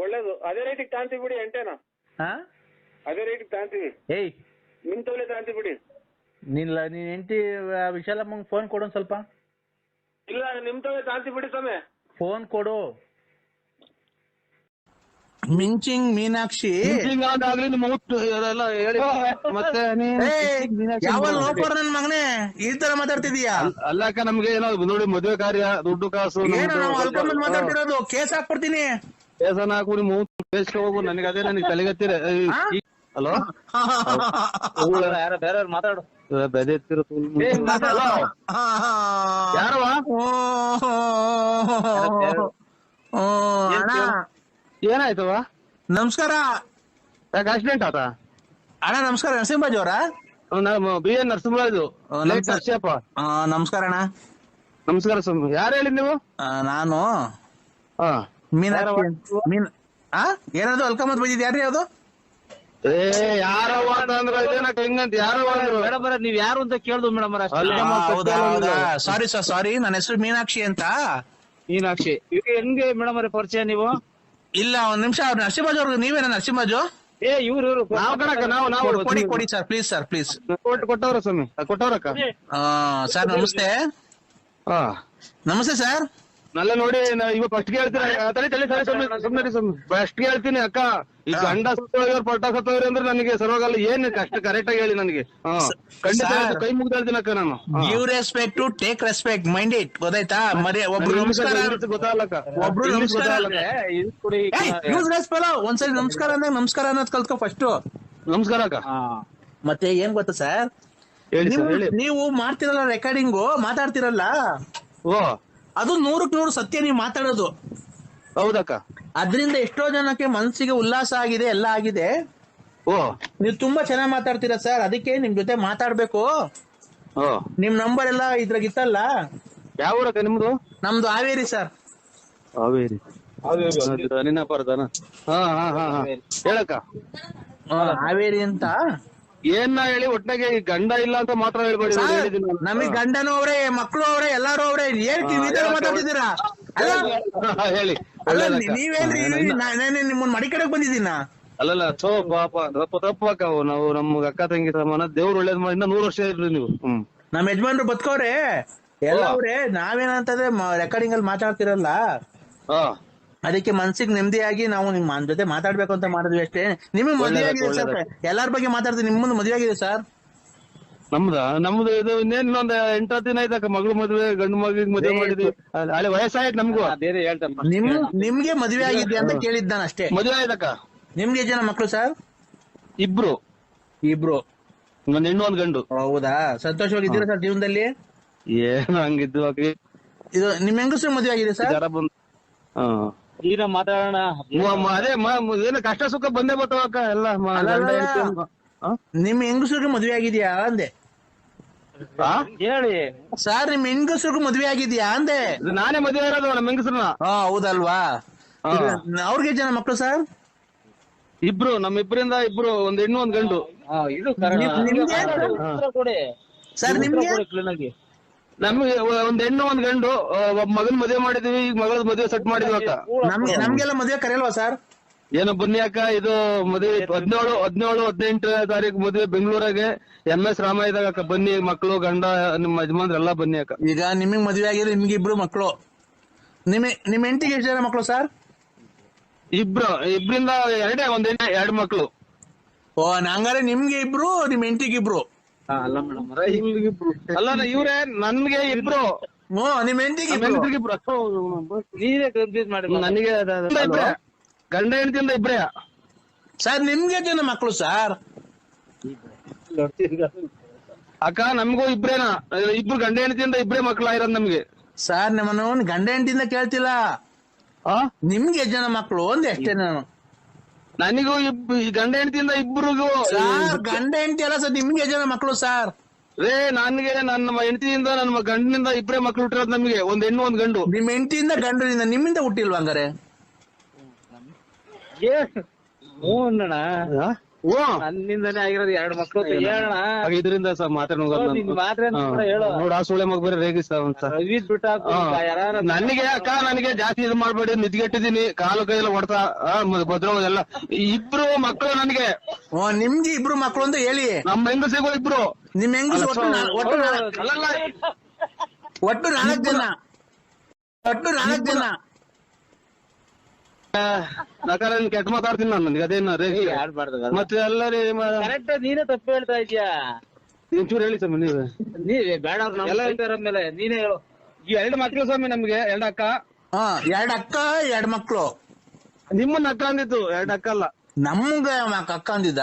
ಒಳ್ಳೇದು, ಅದೇ ರೇಟಿಗೆ ತಾಂತೀವಿ ಬಿಡಿ ಎಂಟೇನ. ಹಾ ಅದೇ ರೇಟಿಗೆ ತಾಂತೀವಿ. ಏಯ್ ನಿಮ್ ತಗೊಳ್ಳಿ ತಾಂತೀವಿ ಬಿಡಿ. ನೀನ್ ಹೆಂಡತಿ ವಿಶಾಲಮ್ಮಂಗ್ ಫೋನ್ ಕೊಡು ಒಂದ್ ಸ್ವಲ್ಪ. ಇಲ್ಲ ನಿಮ್ ತಗೊಳ್ಳಿ ತಾಂತೀವಿ ಬಿಡಿ ಸ್ವಾಮಿ. ಫೋನ್ ಕೊಡು. ಮಿಂಚಿಂಗ್ ಮೀನಾಕ್ಷಿ ಆಗ್ಲಿ ನಿಮ್ಮ ಎಲ್ಲ ಹೇಳಿ ಮತ್ತೆ ಯಾವ ಲೋಪರ್ ನನ್ ಮಗನೇ ಈ ತರ ಮಾತಾಡ್ತಿದೀಯಾ? ಅಲ್ಲಕ್ಕ ನಮ್ಗೆ ಏನೋ ನೋಡಿ ಮದುವೆ ಕಾರ್ಯ ದುಡ್ಡು ಕಾಸು ಏನು ನಾವು ಅಲ್ಕೊಂಡ್ ಮಾತಾಡ್ತಿರೋದು? ಕೇಸ್ ಹಾಕ್ಬಿಡ್ತೀನಿ. ಕೇಸನ ಹಾಕು ನಿಮ್ಮ ಹೋಗು, ನನಗೆ ಅದೇ ನನಗೆ ತಲೆಗತ್ತಿರ. ಹಲೋ ಯಾರೋ ಬೇರೆಯವ್ರು ಮಾತಾಡು. ಬೆದೆತ್ತಿರ ಯಾರವ? ಏನಾಯ್ತವ? ನಮಸ್ಕಾರ. ಯಾಕೆ ಆಕ್ಸಿಡೆಂಟ್ ಆತ? ಅಣ್ಣ ನಮಸ್ಕಾರ, ನರಸಿಂಹರಾಜ್ ಅವರ? B N Narasimharaju. ನರಸಿಯಪ್ಪ ನಮಸ್ಕಾರ ಅಣ್ಣ. ನಮಸ್ಕಾರ ಸ್ವಾಮಿ. ಯಾರು ಹೇಳಿ ನೀವು? ನಾನು ಹಾ ಮೀನಾಕ್ಷಿ. ಏನಾದ್ರು ಅಲ್ಕಮತ್ ಬಂದಿದ್ ಯಾರ್ರಿ ಅದು? ಏ ಯಾರವ ಅಂದ್ರೆ ಇದೇನಕ್ಕ ಹಿಂಗಂತ ಯಾರವ ಅಂದ್ರು? ಮೇಡಮ್ ನೀವ್ ಯಾರು ಅಂತ ಕೇಳ್ದು ಮೇಡಮ್. ಸಾರಿ ಸರ್, ಸಾರಿ. ನನ್ನ ಹೆಸರು ಮೀನಾಕ್ಷಿ ಅಂತ. ಮೀನಾಕ್ಷಿ ಹೆಂಗೆ ಮೇಡಮ್ ಅವ್ರ ಪರಿಚಯ ನೀವು? ಇಲ್ಲ ಒಂದ್ ನಿಮಿಷ, ಅವ್ರು ನರಸಿಂಹರಾಜ್ ಅವ್ರಿಗೆ. ನೀವೇನ ನರಸಿಂಹರಾಜು? ಏ ಇವ್ರು ನಾವು ಕಣಕ್ಕ, ನಾವು ಕೊಡಿ ಸರ್, ಪ್ಲೀಸ್ ಸರ್, ಪ್ಲೀಸ್. ಕೊಟ್ಟವ್ರ ಸ್ವಾಮಿ, ಕೊಟ್ಟವ್ರಕ್ಕ. ಸರ್ ನಮಸ್ತೆ. ಹಾ ನಮಸ್ತೆ ಸರ್. ನಲ್ಲ ನೋಡಿ ಇವಾಗ ಫಸ್ಟ್ ಹೇಳ್ತೀನಿ, ಸುಮ್ಮನೆ ಫಸ್ಟ್ ಹೇಳ್ತೀನಿ ಅಕ್ಕ. ಈ ಗಂಡ ಸತ್ತೋಗ್ಯವ್ರು ಪಟ್ಟ ಸತ್ತೋಗ್ರಿ ಅಂದ್ರೆ ನನಗೆ ಸರ್ವಾಗಲ್ಲ. ಏನ್ ಕಷ್ಟ ಕರೆಕ್ಟ್ ಆಗಿ ಹೇಳಿ ನನಗೆ. ಖಂಡಿತ ಕೈ ಮುಗ್ದು ಹೇಳ್ತೀನಿ ಅಕ್ಕ ನಾನು. Give respect to take respect, mind it. ಗೊತ್ತಾಯ್ತಾ? ಒಬ್ರು ನಮಸ್ಕಾರ, ಗೊತ್ತಾಗಲ್ಲಕ್ಕ. ಒಬ್ರು ನಮಸ್ಕಾರ. ಒಂದ್ಸರಿ ನಮಸ್ಕಾರ ಅಂದಾಗ ನಮಸ್ಕಾರ ಅನ್ನೋದ್ ಕಲ್ತ್ಕೊ ಫಸ್ಟ್. ನಮಸ್ಕಾರ ಅಕ್ಕ. ಮತ್ತೆ ಏನ್ ಗೊತ್ತಾ ಸರ್, ಹೇಳಿ ಸರ್, ಹೇಳಿ. ನೀವು ಮಾಡ್ತಿರಲ್ಲ ರೆಕಾರ್ಡಿಂಗು, ಮಾತಾಡ್ತಿರಲ್ಲ, ಓ ಅದು 100% ಸತ್ಯ. ನೀವು ಮಾತಾಡೋದು ಹೌದಕ್ಕ. ಅದ್ರಿಂದ ಎಷ್ಟೋ ಜನಕ್ಕೆ ಮನಸ್ಸಿಗೆ ಉಲ್ಲಾಸ ಆಗಿದೆ, ಎಲ್ಲ ಆಗಿದೆ. ಓ ನೀವು ತುಂಬಾ ಚೆನ್ನಾಗಿ ಮಾತಾಡ್ತೀರಾ ಸರ್, ಅದಕ್ಕೆ ನಿಮ್ ಜೊತೆ ಮಾತಾಡ್ಬೇಕು. ಓ ನಿಮ್ ನಂಬರ್ ಎಲ್ಲ ಇದ್ರಾಗಿತ್ತಲ್ಲ. ಯಾವ ಊರಕ್ಕ ನಿಮ್ದು? ನಮ್ದು ಹಾವೇರಿ ಸರ್. ಹಾವೇರಿ. ನಿನ್ನ ಪರದಾನ? ಹಾ ಹಾ ಹಾ ಹಾ ಹೇಳಕ್ಕ. ಹಾವೇರಿ ಅಂತ. ಏನ ಹೇಳಿ ಒಟ್ನಾಗೆ ಈ ಗಂಡ ಇಲ್ಲ ಅಂತ ಮಾತ್ರ ಹೇಳ್ಬೇಡಿ. ನಮಗ್ ಗಂಡನೂ ಅವ್ರೆ, ಮಕ್ಳು ಅವ್ರೆ, ಎಲ್ಲಾರು ಅವ್ರೆ. ಏನ್ ಮಾತಾಡ್ತಿದ್ದೀರಾ? ಹೇಳಿ. ನೀವೇನ್ರಿ ನಿಮ್ಮನ್ನ ಮಡಿ ಕಡೆಗ್ ಬಂದಿದ್ದೀನ? ಅಲ್ಲಲ್ಲ ಸೋ ಪಾಪ ತಪ್ಪು ಅಕ್ಕ. ನಾವು ನಮ್ಗ ಅಕ್ಕ ತಂಗಿ ಸಮಾನ. ದೇವ್ರು ಒಳ್ಳೇದ್ ಮಾಡಿ 100 ವರ್ಷ ಇರ್ಲಿ ನೀವು. ನಮ್ ಯಜಮಾನ್ರು ಬದುಕವ್ರೆ, ಎಲ್ಲ ಅವ್ರೆ. ನಾವೇನಂತಂದ್ರೆ ರೆಕಾರ್ಡಿಂಗ್ ಅಲ್ಲಿ ಮಾತಾಡ್ತಿರಲ್ಲ, ಅದಕ್ಕೆ ಮನ್ಸಿಗೆ ನೆಮ್ಮದಿಯಾಗಿ ನಾವು ನಿಮ್ ಜೊತೆ ಮಾತಾಡ್ಬೇಕು ಅಂತ ಮಾಡಿದ್ವಿ ಅಷ್ಟೇ. ನಿಮಗ್ ಮದುವೆ ಆಗಿದೆ ಸರ್? ಎಲ್ಲಾರ ಬಗ್ಗೆ ಮಾತಾಡ್ತೀನಿ. ನಿಮ್ಮೊಂದು ಮದುವೆ ಆಗಿದೆ ಸರ್? ನಮ್ದು ಇದು ಇನ್ನೊಂದ್ 8 ದಿನ ಆಯ್ತಕ್ಕ. ಮಗಳು ಮದ್ವೆ, ಗಂಡು ಮಗಳಿಗೆ ಮದುವೆ ಮಾಡಿದ್ವಿ. ಹಳೆ ವಯಸ್ಸಾಯ್ತು ನಮ್ಗೂ. ನಿಮ್ಗೆ ಮದುವೆ ಆಗಿದ್ಯಾ ಅಂತ ಕೇಳಿದ್ದ ನಾನು ಅಷ್ಟೇ. ಮದುವೆ ಆಯ್ತಕ್ಕ. ನಿಮ್ಗೆ ಜನ ಮಕ್ಳು ಸರ್? ಇಬ್ರು. ಒಂದ್ ಹೆಣ್ಣು ಒಂದ್ ಗಂಡು. ಹೌದಾ? ಸಂತೋಷವಾಗಿದ್ದೀರಾ ಸರ್ ಜೀವನದಲ್ಲಿ? ಏನು ಹಂಗಿದ್ದು ಇದು ನಿಮ್ ಹೆಂಗಸ್ರು ಮದುವೆ ಆಗಿದೆ ಸರ್? ಈಗ ಮಾತಾಡೋಣ. ಅದೇ ಏನು ಕಷ್ಟ ಸುಖ ಬಂದೇ ಬರ್ತಾವಕ್ಕ ಎಲ್ಲ. ನಿಮ್ ಹೆಂಗಸ್ರಿಗೆ ಮದುವೆ ಆಗಿದ್ಯಾ ಅಂದೆ. ಹೇಳಿ ಸರ್, ನಿಮ್ ಹೆಂಗಸ್ರಿಗೂ ಮದುವೆ ಆಗಿದ್ಯಾ ಅಂದೆ. ನಾನೇ ಮದುವೆ ಇರೋದು ನಮ್ಮ ಹೆಂಗಸ್ರನ್ನ. ಹೌದಲ್ವಾ? ಅವ್ರಿಗೆ ಜನ ಮಕ್ಳು ಸರ್? ಇಬ್ರು. ನಮ್ಮಿಬ್ರಿಂದ ಇಬ್ರು, ಒಂದ್ ಹೆಣ್ಣು ಒಂದ್ ಗಂಡು. ಸರ್ ನಿಮ್ಗೆ? ನಮ್ಗೆ ಒಂದ್ ಹೆಣ್ಣು ಒಂದ್ ಗಂಡು. ಒಬ್ಬ ಮಗನ್ ಮದುವೆ ಮಾಡಿದೀವಿ. ಈಗ ಮಗಳ ಮದುವೆ ಸೆಟ್ ಮಾಡಿದ್ವಿ ಅಕ್ಕ. ನಮ್ಗೆಲ್ಲ ಮದುವೆ ಕರೆಯಲ್ವಾ ಸರ್? ಏನೋ ಬನ್ನಿ ಅಕ್ಕ. ಇದು ಮದುವೆ 17, 18 ತಾರೀಕು ಮದುವೆ ಬೆಂಗಳೂರಾಗೆ MS ರಾಮಾಯದಾಗ ಅಕ್ಕ. ಬನ್ನಿ, ಮಕ್ಕಳು ಗಂಡ ನಿಮ್ಮ ಯಜಮಾನ್ರೆಲ್ಲ ಬನ್ನಿ ಅಕ್ಕ. ಈಗ ನಿಮಗ್ ಮದುವೆ ಆಗಿದ್ರೆ ನಿಮ್ಗೆ ಇಬ್ರು ಮಕ್ಕಳು. ನಿಮ್ ಹೆಂಡತಿಗೆ ಎಷ್ಟು ಜನ ಮಕ್ಕಳು ಸರ್? ಇಬ್ರಿಂದ ಒಂದ್ ಹೆಣ್ಣು 2 ಮಕ್ಕಳು. ಹಂಗಾರೆ ನಿಮ್ಗೆ ಇಬ್ರು, ನಿಮ್ ಹೆಂಡತಿಗೆ ಇಬ್ರು. ಅಲ್ಲ ಇವ್ರೆ ನನ್ಗೆ ಇಬ್ರು. ನಿಮ್ ಹೆಂಡತಿಗೆ ನಮ್ಮ ಹೆಂಡ್ತಿಗೆ ಇಬ್ರು. ನೀವೇ ಕನ್ಫ್ಯೂಸ್ ಮಾಡಿ ನನಗೆ ಇಬ್ರೇ ಗಂಡ ಹೆಂಡತಿಯಿಂದ ಇಬ್ರೇ. ಸರ್ ನಿಮ್ಗೆ ಜನ ಮಕ್ಕಳು ಸರ್? ಅಕ್ಕ ನಮಗೂ ಇಬ್ರೇನಾ, ಇಬ್ರು ಗಂಡ ಹೆಂಡತಿಯಿಂದ ಇಬ್ರೇ ಮಕ್ಳಾಗಿರೋದ್ ನಮ್ಗೆ. ಸರ್ ನಮ್ಮನ್ನು ಗಂಡ ಹೆಂಡತಿಯಿಂದ ಕೇಳ್ತಿಲ್ಲ, ನಿಮ್ಗೆ ಜನ ಮಕ್ಕಳು ಒಂದ್ ಎಷ್ಟೇ ನಾನು. ನನಗೂ ಗಂಡ ಹೆಂಡತಿಯಿಂದ ಇಬ್ರಿಗೂ. ಸರ್ ಗಂಡ ಹೆಂಡತಿ ಅಲ್ಲ ಸರ್, ನಿಮ್ಗೆ ಜನ ಮಕ್ಕಳು ಸರ್? ನನ್ಗೆ ನನ್ನ ಹೆಂಡತಿಯಿಂದ ನನ್ನ ಗಂಡನಿಂದ ಇಬ್ರೇ ಮಕ್ಳು ಹುಟ್ಟಿರೋದು ನಮ್ಗೆ, ಒಂದ್ ಹೆಣ್ಣು ಒಂದ್ ಗಂಡು. ನಿಮ್ ಹೆಂಡತಿಯಿಂದ ಗಂಡನಿಂದ ನಿಮ್ಮಿಂದ ಹುಟ್ಟಿಲ್ವಾ ಹಂಗಾರೆ? ನನ್ನಿಂದನೇ ಆಗಿರೋದು 2 ಮಕ್ಳು ಹೇಳೋಣ. ಇದರಿಂದ ಸರ್ ನೋಡ ಆ ಸುಳೆ ಮಗ ಬೇರೆ ರೇಗಿಸ್ತಾವ. ನನಗೆ ಅಕ್ಕ ನನಗೆ ಜಾಸ್ತಿ ಇದು ಮಾಡ್ಬೇಡಿ, ನಿದ್ಗೆಟ್ಟಿದೀನಿ, ಕಾಲು ಕೈಯೆಲ್ಲ ಹೊಡ್ತಾ ಭದ್ರವಾಗೆಲ್ಲ. ಇಬ್ರು ಮಕ್ಕಳು ನನಗೆ. ನಿಮ್ಗೆ ಇಬ್ರು ಮಕ್ಕಳು ಅಂತ ಹೇಳಿ. ನಮ್ಮ ಹೆಂಗಸಿಗೂ ಇಬ್ರು. ನಿಮ್ ಹೆಂಗಸ ಒಟ್ಟು 4 ಜನ. ಒಟ್ಟು 4 ಜನ. ಕೆಟ್ಟ ಮಾತಾಡ್ತೀನಿ ನಾನು, ನನಗೆ ಅದೇನ ರೇಗಿ ಮತ್ತೆ ಎಲ್ಲರೂ ಕರೆಕ್ಟ್. ನೀನೇ ತಪ್ಪು ಹೇಳ್ತಾ ಇದೀಯಾ. ಒಂಚೂರು ಹೇಳಿ ಸ್ವಾಮಿ ನೀವೇ ಬೇಡ ಎಲ್ಲ ಹೇಳ್ತಾರದ್ಮೇಲೆ ನೀನೇ ಹೇಳು. 2 ಮಕ್ಳು ಸ್ವಾಮಿ ನಮ್ಗೆ, 2 ಅಕ್ಕ. 2 ಅಕ್ಕ 2 ಮಕ್ಳು. ನಿಮ್ಮನ್ನ ಅಕ್ಕ ಅಂದಿತ್ತು, 2 ಅಕ್ಕ ಅಲ್ಲ. ನಮ್ಗ ಅಕ್ಕ ಅಂದಿದ್ದ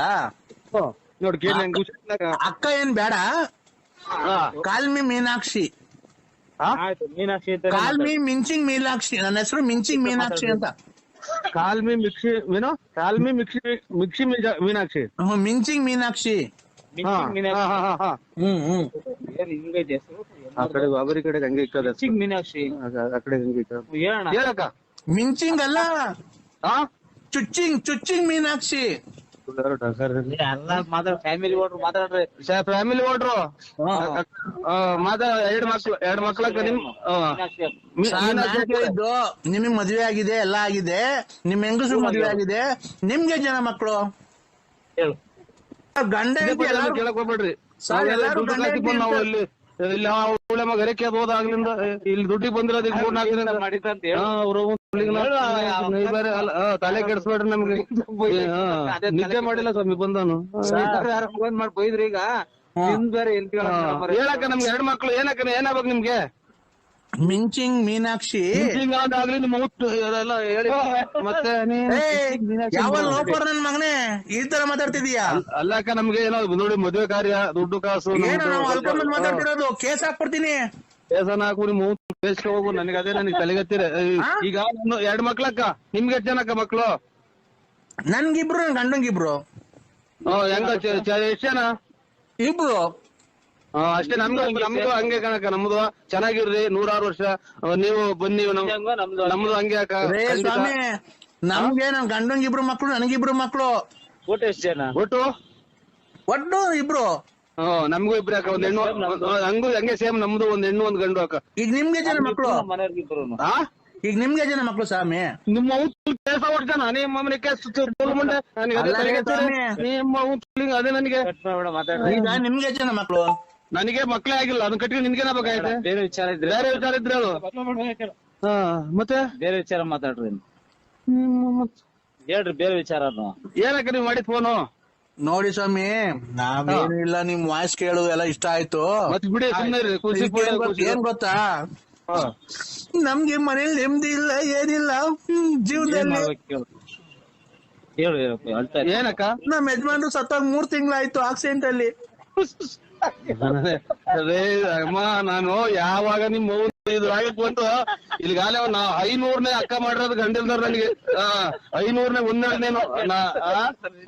ನೋಡಿ ಕೇಳಿ. ಅಕ್ಕ ಏನ್ ಬೇಡ, ಕಾಲ್ಮಿ ಮೀನಾಕ್ಷಿ. ಆಯ್ತು ಮೀನಾಕ್ಷಿ ಅಂತ. ಕಾಲ್ಮಿ ಮಿಂಚಿಂಗ್ ಮೀನಾಕ್ಷಿ. ನನ್ನ ಹೆಸರು ಮಿಂಚಿಂಗ್ ಮೀನಾಕ್ಷಿ ಅಂತ. ಕಾಲ್ಮಿ ಮಿಕ್ಸಿ ಏನು? Call me mixie Meenakshi. ಮಿಂಚಿಂಗ್ ಮೀನಾಕ್ಷಿ. ಹಿಂಗೈತೆ ಆ ಕಡೆ ಅವರಿ ಕಡೆ ಹಂಗೆ ಇಕ್ಕದ ಮೀನಾಕ್ಷಿ, ಆ ಕಡೆ ಹಂಗೆ ಇಕ್ಕದ. ಹೇಳಕ್ಕ ಮಿಂಚಿಂಗ್ ಅಲ್ಲ, ಚುಚ್ಚಿಂಗ್ ಮೀನಾಕ್ಷಿ. ಎಲ್ಲ ಮಾತಾಡ ಫ್ಯಾಮಿಲಿ ಓಡ್ರು ಮಾತಾಡ್ರಿ. ಫ್ಯಾಮಿಲಿ ಓಡ್ರು 2 ಮಕ್ಳಕ್ಕ. ನಿಮಗ್ ಮದ್ವೆ ಆಗಿದೆ, ಎಲ್ಲ ಆಗಿದೆ. ನಿಮ್ ಹೆಂಗಸು ಮದ್ವೆ ಆಗಿದೆ. ನಿಮ್ಗೆ ಜನ ಮಕ್ಕಳು? ಹೇಳು. ಗಂಡ ಕೇಳಕ್ ಹೋಗ್ಬೇಡ್ರಿ. ನಾವು ಇಲ್ಲಿ ಅವಳೆ ಮಗ ರೇಖೆ ಹೋದಾಗ್ಲಿಂದ ಇಲ್ಲಿ ದುಡ್ಡಿಗೆ ಬಂದಿರೋದು 3-4 ದಿನ ಮಾಡಿತ ಅಂತ ಹೇಳು. ಅವರು ತಲೆ ಕೆಡಿಸ್ಬೇಡ್ರಿ ನಮ್ಗೆ. ನಿದ್ದೆ ಮಾಡಿಲ್ಲ ಸ್ವಾಮಿ ಬಂದಾನು. ಯಾರು ಫೋನ್ ಮಾಡಿ ಬೈದ್ರಿ ಈಗ. ನಿಮ್ ಬೇರೆ ಹೇಳಕ್ಕ ನಮ್ಗೆ 2 ಮಕ್ಳು. ಏನಕ್ಕ ಏನಾಗ್ಬೇಕು ನಿಮ್ಗೆ? ಮಿಂಚಿಂಗ್ ಮೀನಾಕ್ಷಿ ಆಗ್ಲಿ ನಿಮ್ಮ ಎಲ್ಲ ಹೇಳಿ. ಮತ್ತೆ ಯಾವ ಲೋಪರ್ ನನ್ ಮಗನೇ ಈ ತರ ಮಾತಾಡ್ತಿದೀಯಾ? ಅಲ್ಲಕ್ಕ ನಮ್ಗೆ ಏನೋ ನೋಡಿ ಮದುವೆ ಕಾರ್ಯ, ದುಡ್ಡು ಕಾಸು ಮಾತಾಡ್ತಿರೋದು. ಕೇಸ್ ಹಾಕ್ಬಿಡ್ತೀನಿ. ಕೇಸನ ಹಾಕು, ನಿಮ್ಮ ಕೇಸ್ಗೆ ಹೋಗು. ನನಗೆ ಅದೇ ನನಗೆ ತಲೆಗತ್ತೀರ. ಈಗ 2 ಮಕ್ಳಕ್ಕ. ನಿಮ್ಗೆ 8 ಜನಕ್ಕ ಮಕ್ಳು? ನನ್ಗಿಬ್ರು, ನನ್ ಗಂಡಂಗಿಬ್ರು. ಹೆಂಗ ಎಷ್ಟ್ ಜನ? ಇಬ್ರು ಅಷ್ಟೇ. ನಮ್ದು ಹಂಗೆ ಕಣಕ್ಕ. ನಮ್ದು ಚೆನ್ನಾಗಿರ್ರಿ, 106 ವರ್ಷ. ನೀವು ಬನ್ನಿ, ನಮ್ದು ಹಂಗೆ ಅಕ್ಕ. ಸ್ವಾಮಿ ನಮ್ಗೆ ನನ್ ಗಂಡಂಗಿಬ್ರು ಮಕ್ಳು, ನನಗಿಬ್ರು ಮಕ್ಳು. ಒಟ್ಟು ಎಷ್ಟು ಜನ? ಒಟ್ಟು ಇಬ್ರು. ನಮ್ಗೂ ಇಬ್ರು ಅಕ್ಕ. ಒಂದ್ ಹೆಣ್ಣು ಹಂಗೂ ಹಂಗೆ ಸೇಮ್. ನಮ್ದು ಒಂದ್ ಹೆಣ್ಣು ಒಂದ್ ಗಂಡು ಅಕ್ಕ. ಈಗ ನಿಮ್ಗೆ ಜನ ಮಕ್ಳು? ಈಗ ನಿಮ್ಗೆ ಜನ ಮಕ್ಳು ಸ್ವಾಮಿ? ನಿಮ್ಮ ಕೆಲಸ ಹೊಡ್ತಾನ ನಿಮ್ಮ ಮನೆ ಮುಂದೆ ಅದೇ ನನಗೆ. ಈಗ ನಿಮ್ಗೆ ಜನ ಮಕ್ಳು? ನನಗೆ ಮಕ್ಳೇ ಆಗಿಲ್ಲ. ಅದನ್ನ ಕಟ್ಕೊಂಡು ನಿನ್ಗೇನಾಗಬೇಕಾಯ್ತು? ಬೇರೆ ವಿಚಾರ ಇದ್ರೆ ಹೇಳು. ಮತ್ತೆ ಬೇರೆ ವಿಚಾರ ಮಾತಾಡ್ರಿ. ಹೇಳ್ರಿ ಬೇರೆ ವಿಚಾರ. ಏನಕ್ಕ ನೀವ್ ಮಾಡಿದ್ ಫೋನು? ನೋಡಿ ಸ್ವಾಮಿ, ನಾವೇನು ಇಲ್ಲ, ನಿಮ್ ವಾಯ್ಸ್ ಕೇಳು ಎಲ್ಲ ಇಷ್ಟ ಆಯ್ತು. ಮತ್ ಬಿಡಿ ಸುಮ್ಮನೆ ಖುಷಿ. ಏನ್ ಗೊತ್ತಾ, ನಮ್ಗೆ ಮನೇಲಿ ನೆಮ್ಮದಿ ಇಲ್ಲ, ಏನಿಲ್ಲ ಜೀವನದಲ್ಲಿ. ಏನಕ್ಕ? ನಮ್ ಯಜಮಾನ್ರು ಸತ್ತಾಗ 3 ತಿಂಗಳಾಯ್ತು ಆಕ್ಸಿಡೆಂಟ್ ಅಲ್ಲಿ. ಅದೇ ಅಮ್ಮ, ನಾನು ಯಾವಾಗ ನಿಮ್ ಇದು ಆಗಕ್ ಬಂತು ಇಲ್ಲಿಗಾಲ ನಾ 500ನೇ ಅಕ್ಕ ಮಾಡಿರೋದು ಗಂಡಿಲ್ದಾರ ನನಗೆ. 500ನೇ 1ನೇನು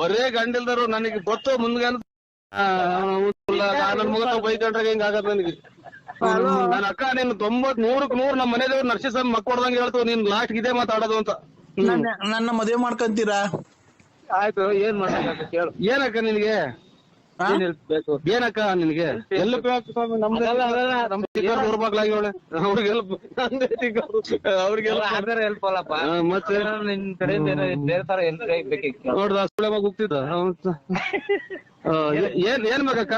ಬರೇ ಗಂಡಿಲ್ದಾರು ನನಗೆ ಗೊತ್ತು. ಮುಂದ್ಗ ನನ್ನ ಮುಗ ಬೈಕೊಂಡ್ರೆ ಹಿಂಗ ಆಗತ್ ನನಗೆ. ನನ್ನ ಅಕ್ಕ ನೀನು 90-100ಕ್ಕೆ 100 ನಮ್ಮ ಮನೆ ದೇವ್ರು ನರ್ಸಿಸ್ವಾಮಿ ಮಕ್ಕ ಹೊಡ್ದಂಗೆ ಹೇಳ್ತು. ನೀನ್ ಲಾಸ್ಟ್ ಇದೇ ಮಾತಾಡೋದು ಅಂತ. ನನ್ನ ಮದುವೆ ಮಾಡ್ಕೊಂತೀರಾ? ಆಯ್ತು, ಏನ್ ಮಾಡ್ಬೇಕು ಕೇಳು. ಏನಕ್ಕ ನಿನ್ಗೆ? ಏನಕ್ಕ ನಿನ್ಗೆ? ಎಲ್ಲಿ ಊರ್ಬಾಗ್ಲಾಗಿ ಅವಳೆ ಅವ್ರಿಗೆಲ್ಲ ಹೆಲ್ಪ್ ಅಲ್ಲಪ್ಪ. ಮತ್ತೆ ನಿನ್ ಕಡೆಯಿಂದ ಬೇರೆ ತರ ಹೆಲ್ಪ್ ಬೇಕಿತ್ತು. ನೋಡ್ದ ಸುಳೆ ಮಗ ಹೋಗ್ತಿದ್ದ. ಏನ್ ಬೇಕಕ್ಕ?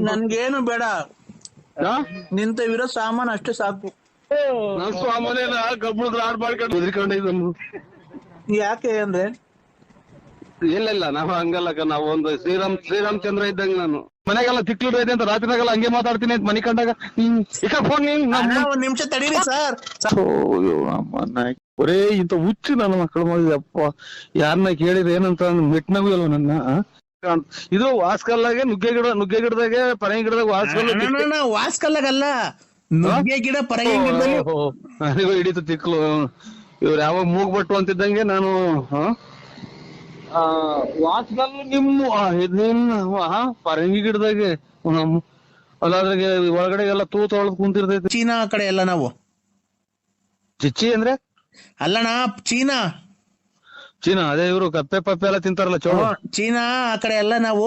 ನನ್ಗೇನು ಬೇಡ, ನಿಂತವಿರೋ ಸಾಮಾನು ಅಷ್ಟೇ ಸಾಕು. ನನ್ ಸಾಮಾನೆಲ್ಲ ಕಬ್ಬಳದ ಆಡ್ ಮಾಡ್ಕೊಂಡು ಉದ್ರಿಕೊಂಡಿದ್ದನ್ನು. ಯಾಕೆ ಅಂದ್ರೆ ಇಲ್ಲ ನಾವು ಹಂಗಲ್ಲಕ್ಕ. ನಾವು ಒಂದು ಶ್ರೀರಾಮಚಂದ್ರ ಇದ್ದಂಗೆ ನಾನು. ಮನೆಗೆಲ್ಲ ತಿಕ್ಲಿಡೈತೆ ಅಂತ ರಾತ್ರಿನಾಗೆಲ್ಲ ಹಂಗೆ ಮಾತಾಡ್ತೀನಿ ಅಂತ ಮನೆ ಕಂಡಾಗ ಈಗ ಫೋನ್ ಒಂದ್ ನಿಮಿಷ ತಡೀರಿ ಸರ್. ಬರೇ ಇಂತ ಹುಚ್ಚು ನನ್ನ ಮಕ್ಕಳು ಮಾಡಿದೆ ಅಪ್ಪ. ಯಾರನ್ನ ಕೇಳಿದ್ರೆ ಏನಂತ ಮೆಟ್ನಾಗೂ ಅಲ್ವ ನನ್ನ ಇದು ವಾಸ್ಕಲ್ಲಾಗೆ ನುಗ್ಗೆ ಗಿಡದಾಗೆ ಪರಂಗಿ ಗಿಡದಾಗ ವಾಸ್ಕಲ್ಲ ವಾಸ್ಕಲ್ಲಾಗಲ್ಲ, ನುಗ್ಗೆ ಗಿಡ ಪರಂಗಿ ಗಿಡದಲ್ಲಿ ನನಗೂ ಹಿಡಿತು ತಿಕ್ಲು. ಇವ್ರು ಯಾವಾಗ ಮೂಗ್ಬಟ್ಟು ಅಂತಿದ್ದಂಗೆ ನಾನು ವಾಸ್ಕಲ್ ನಿಮ್ಮ ಪರಂಗಿ ಗಿಡದಾಗೆ ಅಲ್ಲಾದ್ರಾಗೆ ಒಳಗಡೆಗೆಲ್ಲ ತೊಳೆದ್ ಕುಂತಿರ್ತೈತಿ. ಚೀನಾ ಆ ಕಡೆ ಎಲ್ಲ ನಾವು ಚಿಚ್ಚಿ ಅಂದ್ರೆ ಅಲ್ಲಣ್ಣ, ಚೀನಾ ಅದೇ ಇವ್ರು ಕಪ್ಪೆ ಪಪ್ಪೆ ಎಲ್ಲ ತಿಂತಾರಲ್ಲ ಚೋಳು. ಚೀನಾ ಆ ಕಡೆ ಎಲ್ಲ ನಾವು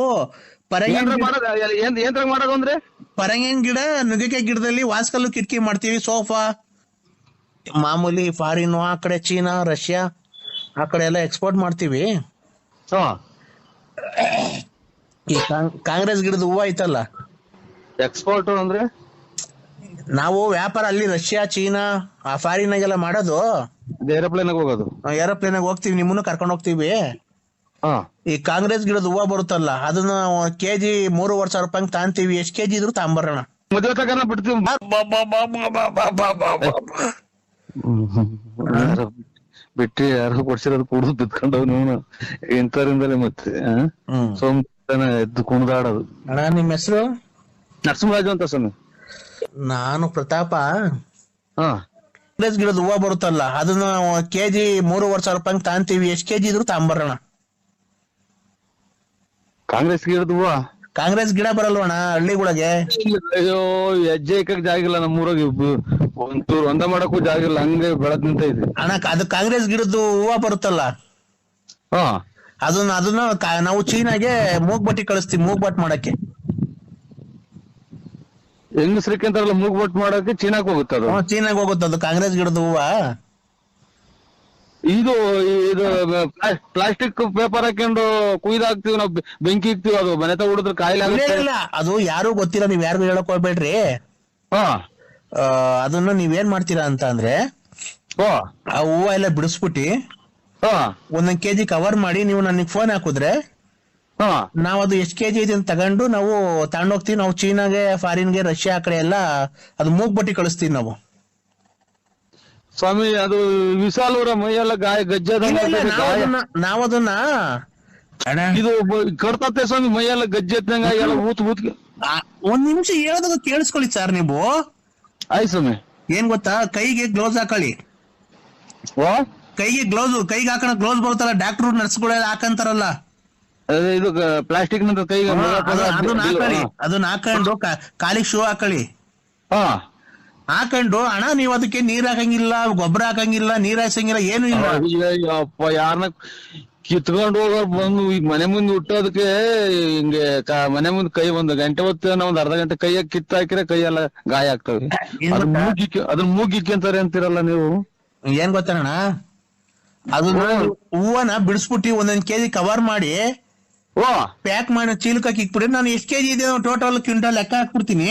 ಏನ್ರಾಗ ಮಾಡೋದು ಅಂದ್ರೆ ಪರಂಗಿನ ಗಿಡ, ನುಗ್ಗೆಕಾಯಿ ಗಿಡದಲ್ಲಿ ವಾಸ್ಕಲ್ಲು ಕಿಟಕಿ ಮಾಡ್ತೀವಿ, ಸೋಫಾ ಮಾಮೂಲಿ. ಫಾರಿನ್ ಆ ಕಡೆ ಚೀನಾ, ರಷ್ಯಾ ಆ ಕಡೆ ಎಲ್ಲ ಎಕ್ಸ್ಪೋರ್ಟ್ ಮಾಡ್ತೀವಿ. ಈ ಕಾಂಗ್ರೆಸ್ ಗಿಡದ ಹೂವು ಐತಲ್ಲ, ಎಕ್ಸ್ಪೋರ್ಟ್ ಅಂದ್ರೆ ನಾವು ವ್ಯಾಪಾರ ಅಲ್ಲಿ ರಷ್ಯಾ, ಚೀನಾ ಆ ಫಾರಿನಾಗೆಲ್ಲ ಮಾಡೋದು. ಏರೋಪ್ಲೇನ್ ಹೋಗೋದು, ಏರೋಪ್ಲೇನ್ ಹೋಗ್ತೀವಿ, ನಿಮ್ಮನ್ನು ಕರ್ಕೊಂಡು ಹೋಗ್ತೀವಿ. ಈ ಕಾಂಗ್ರೆಸ್ ಗಿಡದ ಹೂವು ಬರುತ್ತಲ್ಲ, ಅದನ್ನ ಕೆಜಿ 3,500 ರೂಪಾಯಿ ತಾಂತೀವಿ. ಎಷ್ಟ್ ಕೆಜಿ ಇದ್ರು ತಾಂಬರೋಣ, ಮದುವೆ ತಗನ ಬಿಡ್ತೀವಿ. ಬಿಟ್ಟಿ ಯಾರು ಕೊಡ್ಸಿರೋದು ಕುಡ್ದು ಬಿತ್ಕೊಂಡವ್ ನೀವು ಇಂಥವ್ರಿಂದಲೇ ಮತ್ತೆ ಸೋಮನ ಎದ್ದು ಕುಣಿದಾಡೋದು. ಅಣ್ಣ ನಿಮ್ ಹೆಸರು? ನರಸಿಂಹರಾಜು ಅಂತ ಸ್ವಾಮಿ. ನಾನು ಪ್ರತಾಪ. ಕಾಂಗ್ರೆಸ್ ಗಿಡದ ಹೂವು ಬರುತ್ತಲ್ಲ, ಅದನ್ನ ಕೆಜಿ 3,500 ರೂಪಾಯಿ ತಾಂತೀವಿ. ಎಷ್ಟ್ ಕೆಜಿ ಇದ್ರು ತಾಂಬರೋಣ. ಕಾಂಗ್ರೆಸ್ ಗಿಡದ ಹೂವ? ಕಾಂಗ್ರೆಸ್ ಗಿಡ ಬರಲ್ವಣ ಹಳ್ಳಿಗಳಿಗೆ? ಅಯ್ಯೋ, ಹೆಜ್ಜೆ ಇಕ್ಕಕ್ ಜಾಗಿಲ್ಲ ನಮ್ಮೂರಾಗ, ಒಂಚೂರು ಒಂದ ಮಾಡಕ್ಕೂ ಜಾಗಿಲ್ಲ, ಹಂಗೆ ಬೆಳದ್ ನಿಂತ ಇದೆ. ಅಣ್ಣ ಅದು ಕಾಂಗ್ರೆಸ್ ಗಿಡದ್ದು ಹೂವು ಬರುತ್ತಲ್ಲ, ಅದನ್ನ ನಾವು ಚೀನಾಗೆ ಮೂಗ್ಬಟ್ಟಿ ಕಳಿಸ್ತೀವಿ, ಮೂಗ್ಬಟ್ ಮಾಡಕ್ಕೆ. ಹೆಂಗಸ್ರಿಕೆ ಅಂತಾರಲ್ಲ ಮೂಗ್ಬಟ್ ಮಾಡಕ್ಕೆ ಚೀನಾಕ್ ಹೋಗುತ್ತೆ ಅದು. ಚೀನಾಗ್ ಹೋಗುತ್ತೆ ಅದು ಕಾಂಗ್ರೆಸ್ ಗಿಡದ ಹೂವ. ಇದು ಪ್ಲಾಸ್ಟಿಕ್ ಪೇಪರ್ ಹಾಕೊಂಡು ಕುಯ್ದಾಕ್ತಿವಿ ನಾವು, ಬೆಂಕಿ ಇಕ್ತಿವಿ, ಅದು ಮನೆ ತ ಹುಡಿದ್ರೆ ಕಾಯಿಲೆ ಇಲ್ಲ, ಅದು ಯಾರು ಗೊತ್ತಿಲ್ಲ, ನೀವ್ ಯಾರಿಗೂ ಹೇಳಕ್ ಹೋಗ್ಬೇಡ್ರಿ. ಅದನ್ನ ನೀವೇನ್ ಮಾಡ್ತೀರಾ ಅಂತ ಅಂದ್ರೆ, ಆ ಹೂವ ಎಲ್ಲ ಬಿಡಿಸ್ಬಿಟ್ಟಿ ಒಂದೊಂದ್ ಕೆಜಿ ಕವರ್ ಮಾಡಿ ನೀವು ನನಗೆ ಫೋನ್ ಹಾಕುದ್ರೆ, ನಾವ್ ಅದು ಎಷ್ಟ್ ಕೆಜಿ ಇದೆ ಅಂತ ತಗೊಂಡು ನಾವು ತಗೊಂಡೋಗ್ತೀವಿ. ನಾವು ಚೀನಾಗೆ, ಫಾರಿನ್ಗೆ, ರಷ್ಯಾ ಆ ಕಡೆ ಎಲ್ಲ ಅದು ಮೂಗ್ಬಟ್ಟಿ ಕಳಿಸ್ತೀವಿ ನಾವು. ಸ್ವಾಮಿ ಅದು ವಿಶಾಲ್ ಅವರ ಮೈಯೆಲ್ಲ ಗಜ್ಜದ ನಾವದನ್ನ ಇದು ಕರ್ತತೆ ಸ್ವಾಮಿ, ಮೈಯೆಲ್ಲ ಗಜ್ಜೆತ್ತಂಗ ಎಲ್ಲ ಊತ್ ಒಂದ್ ನಿಮಿಷ ಹೇಳೋದಾಗ ಕೇಳಿಸ್ಕೊಳ್ಳಿ ಸರ್ ನೀವು. ಆಯ್ತು ಸ್ವಾಮಿ. ಏನ್ ಗೊತ್ತಾ, ಕೈಗೆ ಗ್ಲೌಸ್ ಹಾಕೊಳ್ಳಿ. ಕೈಗೆ ಹಾಕೋಣ ಗ್ಲೌಸ್ ಬರುತ್ತಲ್ಲ, ಡಾಕ್ಟರ್ ನರ್ಸ್ಗಳೆಲ್ಲ ಹಾಕಂತಾರಲ್ಲ, ಇದು ಪ್ಲಾಸ್ಟಿಕ್ ನಂತ ಕೈಗೆ ಅದನ್ನ ಹಾಕೊಂಡು ಕಾಲಿಗೆ ಶೂ ಹಾಕೊಳ್ಳಿ. ಹಾಕೊಂಡು ಅಣ್ಣ ನೀವ್ ಅದಕ್ಕೆ ನೀರ್ ಹಾಕಂಗಿಲ್ಲ, ಗೊಬ್ಬರ ಹಾಕಂಗಿಲ್ಲ, ನೀರ್ ಹಾಯ್ಸಂಗಿಲ್ಲ, ಏನು ಇಲ್ಲ. ಅಪ್ಪ ಯಾರನ್ನ ಕಿತ್ಕೊಂಡು ಹೋಗೋರ್ ಬಂದು ಈಗ ಮನೆ ಮುಂದೆ ಹುಟ್ಟೋದಕ್ಕೆ ಹಿಂಗೆ ಮನೆ ಮುಂದೆ ಕೈ 1 ಗಂಟೆ ಹೊತ್ತು ಒಂದ್ ಅರ್ಧ ಗಂಟೆ ಕೈಯಾಗ ಕಿತ್ತ ಹಾಕಿದ್ರೆ ಕೈಯೆಲ್ಲ ಗಾಯ ಆಗ್ತವೆ. ಅದನ್ನ ಮೂಗಿಕ್ಕಂತಾರೆ ಅಂತೀರಲ್ಲ ನೀವು. ಏನ್ ಗೊತ್ತಣ್ಣ, ಅದನ್ನ ಹೂವನ ಬಿಡಿಸ್ಬಿಟ್ಟಿ ಒಂದೊಂದ್ ಕೆಜಿ ಕವರ್ ಮಾಡಿ ಪ್ಯಾಕ್ ಮಾಡಿ ಚೀಲಕ್ಕೆ ಇಕ್ಬಿಡಿ. ನಾನು ಎಷ್ಟ್ ಕೆಜಿ ಇದೆ ಟೋಟಲ್ ಕ್ವಿಂಟಲ್ ಲೆಕ್ಕ ಹಾಕ್ಬಿಡ್ತೀನಿ.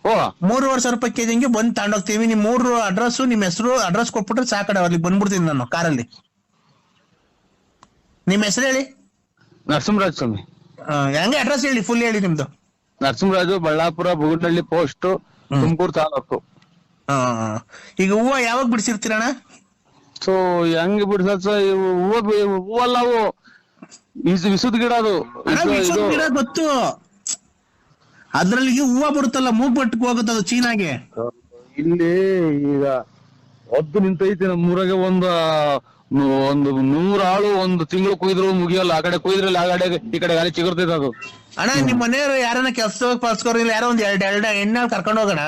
3,500 ರೂಪಾಯಿ ಕೆಜಿ ಹಂಗೆ ಬಂದ್ ತಗೊಂಡೋಗ್ತೀವಿ. ನಿಮ್ 3 ಅಡ್ರೆಸ್, ನಿಮ್ ಹೆಸರು, ಅಡ್ರೆಸ್ ಕೊಟ್ಬಿಟ್ರೆ ಸಾಕಡೆ ಅವ್ರಿಗೆ ಬಂದ್ಬಿಡ್ತೀನಿ ನಾನು ಕಾರಲ್ಲಿ. ನಿಮ್ ಹೆಸರು ಹೇಳಿ? ನರಸಿಂಹರಾಜ್ ಸ್ವಾಮಿ. ಹೆಂಗೆ ಅಡ್ರೆಸ್ ಹೇಳಿ, ಫುಲ್ ಹೇಳಿ ನಿಮ್ದು. ನರಸಿಂಹರಾಜು, ಬಳ್ಳಾಪುರ, ಬುಗುನಹಳ್ಳಿ ಪೋಸ್ಟ್, ತುಮಕೂರು ತಾಲೂಕು. ಈಗ ಹೂವ ಯಾವಾಗ ಬಿಡಿಸಿರ್ತೀರಣ್ಣ? ಸೊ ಹೆಂಗ್ ಬಿಡ್ಸ ಹೂವಲ್ಲ, ಅವು ವಿಸುದ್ ಗಿಡ. ಅದು ಗಿಡ ಗೊತ್ತು, ಅದ್ರಲ್ಲಿ ಹೂವ ಬರುತ್ತಲ್ಲ, ಮೂಗ್ಬಟ್ಟಿಗೆ ಹೋಗುತ್ತೆ ಅದು ಚೀನಾಗೆ. ಇಲ್ಲಿ ಈಗ ಒದ್ದು ನಿಂತೈತಿ ನಮ್ಮೂರಾಗೆ ಒಂದು 100 ಆಳು 1 ತಿಂಗಳು ಕುಯ್ದ್ರು ಮುಗಿಯಲ್ಲ. ಆ ಕಡೆ ಕುಯ್ದ್ರಲ್ಲಿ ಆ ಕಡೆ ಈ ಕಡೆ ಗಾಳಿ ಚಿಗುರ್ತೈತೆ ಅದು. ಅಣ್ಣ ನಿಮ್ ಮನೆಯವ್ರು ಯಾರನ್ನ ಕೆಲ್ಸ ಪಲ್ಸ್ಕೋರ್ ಇಲ್ಲ, ಯಾರೋ ಒಂದ್ ಎರಡು ಎಣ್ಣೆ ಕರ್ಕೊಂಡ್ ಹೋಗೋಣ.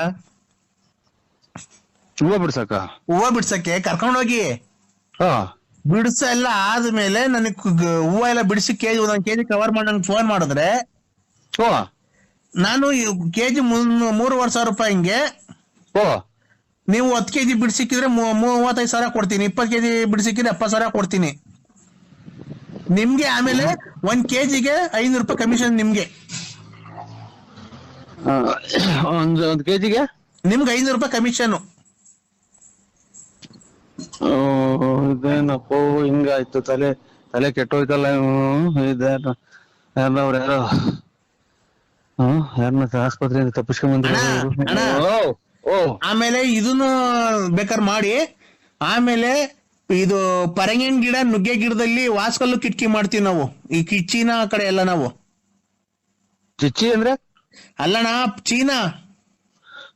ಹೂವ ಬಿಡ್ಸಕ್ಕೆ ಕರ್ಕೊಂಡೋಗಿ ಬಿಡಿಸ ಎಲ್ಲ ಆದ್ಮೇಲೆ ನನಗ್ ಹೂವ ಎಲ್ಲ ಬಿಡಿಸಿ ಕೆಜಿ 1 ಕೆಜಿ ಕವರ್ ಮಾಡಿ ನಂಗೆ ಫೋನ್ ಮಾಡಿದ್ರೆ ನಾನು ಕೆಜಿ 3,500 ರೂಪಾಯಿ ಹಿಂಗೆ, ನೀವು 10 ಕೆಜಿ ಬಿಡಿಸಿಕ್ಕಿದ್ರೆ 35,000 ಕೊಡ್ತೀನಿ, 20 ಕೆಜಿ ಬಿಡಿಸಿಕ್ಕಿದ್ರೆ 70,000 ಕೊಡ್ತೀನಿ ನಿಮ್ಗೆ. ಆಮೇಲೆ 1 ಕೆಜಿಗೆ 500 ರೂಪಾಯಿ ಕಮಿಷನ್ ನಿಮ್ಗೆ. 1 ಕೆಜಿಗೆ ನಿಮ್ಗೆ 500 ರೂಪಾಯಿ ಕಮಿಷನ್. ಇದೇನಪ್ಪ ಹಿಂಗಾಯ್ತು, ತಲೆ ಕೆಟ್ಟೋಯ್ತಲ್ಲ. ಇದೇನು ಯಾರೋ ಯಾರನ್ನ ಆಸ್ಪತ್ರೆಯಿಂದ ತಪ್ಪಿಸ್ಕೊಂಡ್ ಅಣ್ಣ, ಆಮೇಲೆ ಇದನ್ನು ಬೇಕಾದ್ರೆ ಮಾಡಿ. ಆಮೇಲೆ ಇದು ಪರಂಗಿನ ಗಿಡ, ನುಗ್ಗೆ ಗಿಡದಲ್ಲಿ ವಾಸ್ಕಲ್ಲು ಕಿಟಕಿ ಮಾಡ್ತೀವಿ ನಾವು, ಈ ಚೀನಾ ಕಡೆ ಎಲ್ಲ ನಾವು. ಚಿಚ್ಚಿ ಅಂದ್ರೆ ಅಲ್ಲಣ್ಣ,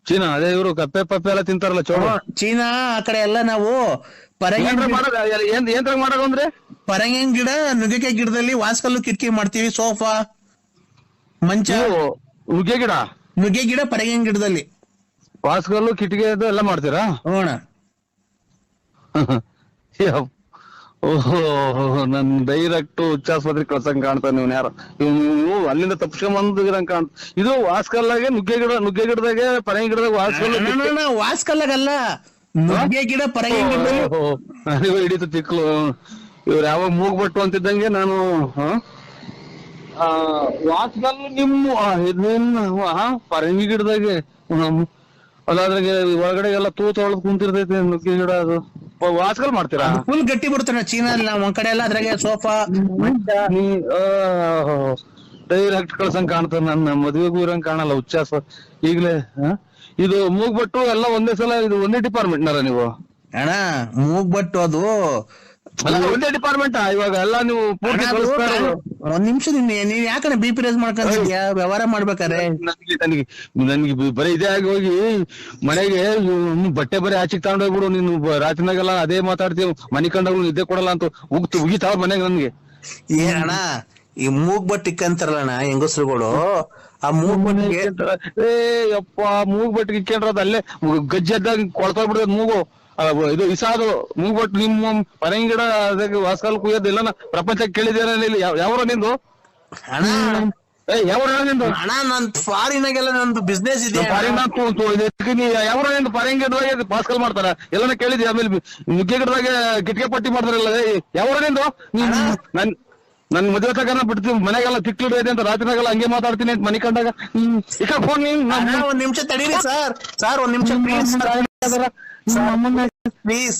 ಚೀನಾ ಅದೇ ಇವರು ಕಪ್ಪೆ ಪಪ್ಪೆ ಎಲ್ಲ ತಿಂತಾರಲ್ಲ ಚೋಳ. ಚೀನಾ ಆ ಕಡೆ ಎಲ್ಲ ನಾವು ಪರಂಗಿನ ಮಾಡೋದು ಅಂದ್ರೆ ಪರಂಗಿನ ಗಿಡ, ನುಗ್ಗೆಕಾಯಿ ಗಿಡದಲ್ಲಿ ವಾಸ್ಕಲ್ಲು ಕಿಟಕಿ ಮಾಡ್ತೀವಿ, ಸೋಫಾ, ಮಂಚ. ನುಗ್ಗೆ ಗಿಡ ಪರಂಗಿನ ಗಿಡದಲ್ಲಿ ವಾಸ್ಕಲ್ಲು ಕಿಟಕಿ ಎಲ್ಲ ಮಾಡ್ತೀರಾ? ಹೋಣ. ಓಹೋ, ನನ್ ಡೈರೆಕ್ಟ್ ಹುಚ್ಚಾಸ್ಪತ್ರೆ ಕಳ್ಸಂಗ್ ಕಾಣ್ತಾನೆ ನೀವ್ ಯಾರು. ನೀವು ಅಲ್ಲಿಂದ ತಪ್ಸ್ಕೊಂಡ್ ಕಾಣ್ತ. ಇದು ವಾಸ್ಕಲ್ಲಾಗೆ ನುಗ್ಗೆ ಗಿಡದಾಗೆ ಪರಂಗಿ ಗಿಡದಾಗ ವಾಸ್ಕಲ್ಲಾಗಲ್ಲ, ನುಗ್ಗೆ ಗಿಡ ಪರಂಗಿ ಗಿಡದಲ್ಲಿ ಹಿಡಿತು ತಿಕ್ಲು. ಇವ್ರು ಯಾವಾಗ ಮೂಗ್ಬಟ್ಟು ಅಂತಿದ್ದಂಗೆ ನಾನು ವಾಸ್ಕಲ್ ಪರಂಗಿ ಗಿಡದಾಗೆ ಅದಾದ್ರಾಗೆ ಒಳಗಡೆ ಎಲ್ಲ ತೂತ ಒಳಗ್ ಕುಂತಿರ್ತೈತಿ ನುಗ್ಗೆ ಗಿಡ. ಅದು ವಾಸ್ಕಲ್ ಮಾಡ್ತೀರಾ? ಫುಲ್ ಗಟ್ಟಿ ಬಿಡ್ತಾನೆ ಚೀನಲ್ಲಿ, ನಾವು ಒಂದ್ ಕಡೆ ಎಲ್ಲ ಅದ್ರಾಗೆ ಸೋಫಾ, ಡೈರೆಕ್ಟ್ ಕಳ್ಸಂಗ್ ಕಾಣ್ತಾರ. ನನ್ನ ಮದ್ವೆಗೂ ಇರಂಗ್ ಕಾಣಲ್ಲ ಹುಚ್ಚಾಸ. ಈಗ್ಲೇ ಇದು ಮೂಗ್ಬಟ್ಟು ಎಲ್ಲ ಒಂದೇ ಸಲ, ಇದು ಒಂದೇ ಡಿಪಾರ್ಟ್ಮೆಂಟ್ ನಾರ ನೀವು? ಅಣ್ಣ ಮೂಗ್ಬಟ್ಟು ಅದು ಒಂದೇ ಡಿಪಾರ್ಟ್ಮೆಂಟ್ ಇವಾಗ ಎಲ್ಲ ನೀವು ಪೂರ್ತಿ ಒಂದ್ ನಿಮಿಷ. ನೀನ್ ಯಾಕಂದ್ರೆ BP ರೇಸ್ ಮಾಡ್ಕೊಂತಿದ್ಯಾ ವ್ಯವಹಾರ ಮಾಡ್ಬೇಕಾರೆ? ನನ್ಗೆ ಬರೀ ಇದೇ ಆಗಿ ಹೋಗಿ ಮನೆಗೆ ಬಟ್ಟೆ ಬರೀ ಆಚೆಗೆ ತಗೊಂಡೋಗ್ಬಿಡು. ನೀನು ರಾತ್ರಿನಾಗೆಲ್ಲ ಅದೇ ಮಾತಾಡ್ತೀವಿ, ಮನಿ ಕಂಡಾಗ್ಲು ನಿದ್ದೆ ಕೊಡಲ್ಲ ಅಂತ ಉಗಿತಾವ ಮನೆಗೆ ನನ್ಗೆ. ಅಣ್ಣ, ಈ ಮೂಗ್ಬಟ್ಟು ಇಕ್ಕಂತಾರಲ್ಲಣ್ಣ ಹೆಂಗಸ್ರುಗಳು, ಆ ಮೂಗ್ಬಟ್ಟಿಗೆ ಯಪ್ಪ ಮೂಗ್ಬಟ್ಟಿಗೆ ಇಕ್ಕೊಂಡ್ರದ ಅಲ್ಲೇ ಗಜ್ಜೆದ್ದಾಗ ಕೊಳ್ತೋಗ್ಬಿಡ್ತದ ಮೂಗು. ಇದು ಇಸಾದು ಮೂಗ್ಬಟ್ಟು ನಿಮ್ಮ ಪರಂಗಿ ಗಿಡ ಅದಕ್ಕೆ ವಾಸ್ಕಲ್ ಕುಯ್ಯೋದು ಎಲ್ಲ ಪ್ರಪಂಚಕ್ಕೆ ಕೇಳಿದೇನ? ಯಾವ್ರ ನಿಂದು? ಯಾವ್ರ ನಿಂದು? ಅಣ್ಣ, ನನ್ ಫಾರಿನಾಗೆಲ್ಲ ನಂದು ಬಿಸ್ನೆಸ್ ಇದೆ. ಯಾವ್ರ ನಿಂದು ಪರಂಗಿ ಗಿಡದಾಗ ವಾಸ್ಕಲ್ ಮಾಡ್ತಾರ ಎಲ್ಲನ ಕೇಳಿದ್ವಿ. ಆಮೇಲೆ ನುಗ್ಗೆ ಗಿಡದಾಗ ಕಿಟಕಿ ಪಟ್ಟಿ ಮಾಡ್ತಾರಲ್ಲ, ಯಾವ್ರ ನಿಂದು? ನನ್ ಮದುವೆ ತಗನ ಬಿಡ್ತೀವಿ, ಮನೆಗೆಲ್ಲ ತಿಕ್ಕಿಡ ಇದೆ ಅಂತ ರಾತ್ರಿನಾಗೆಲ್ಲ ಹಂಗೆ ಮಾತಾಡ್ತೀನಿ ಅಂತ ಮನಿ ಕಂಡಾಗ. ಫೋನ್ ಒಂದ್ ನಿಮಿಷ ತಡೀರಿ ಸರ್, ಒಂದ್ ನಿಮಿಷ ಪ್ಲೀಸ್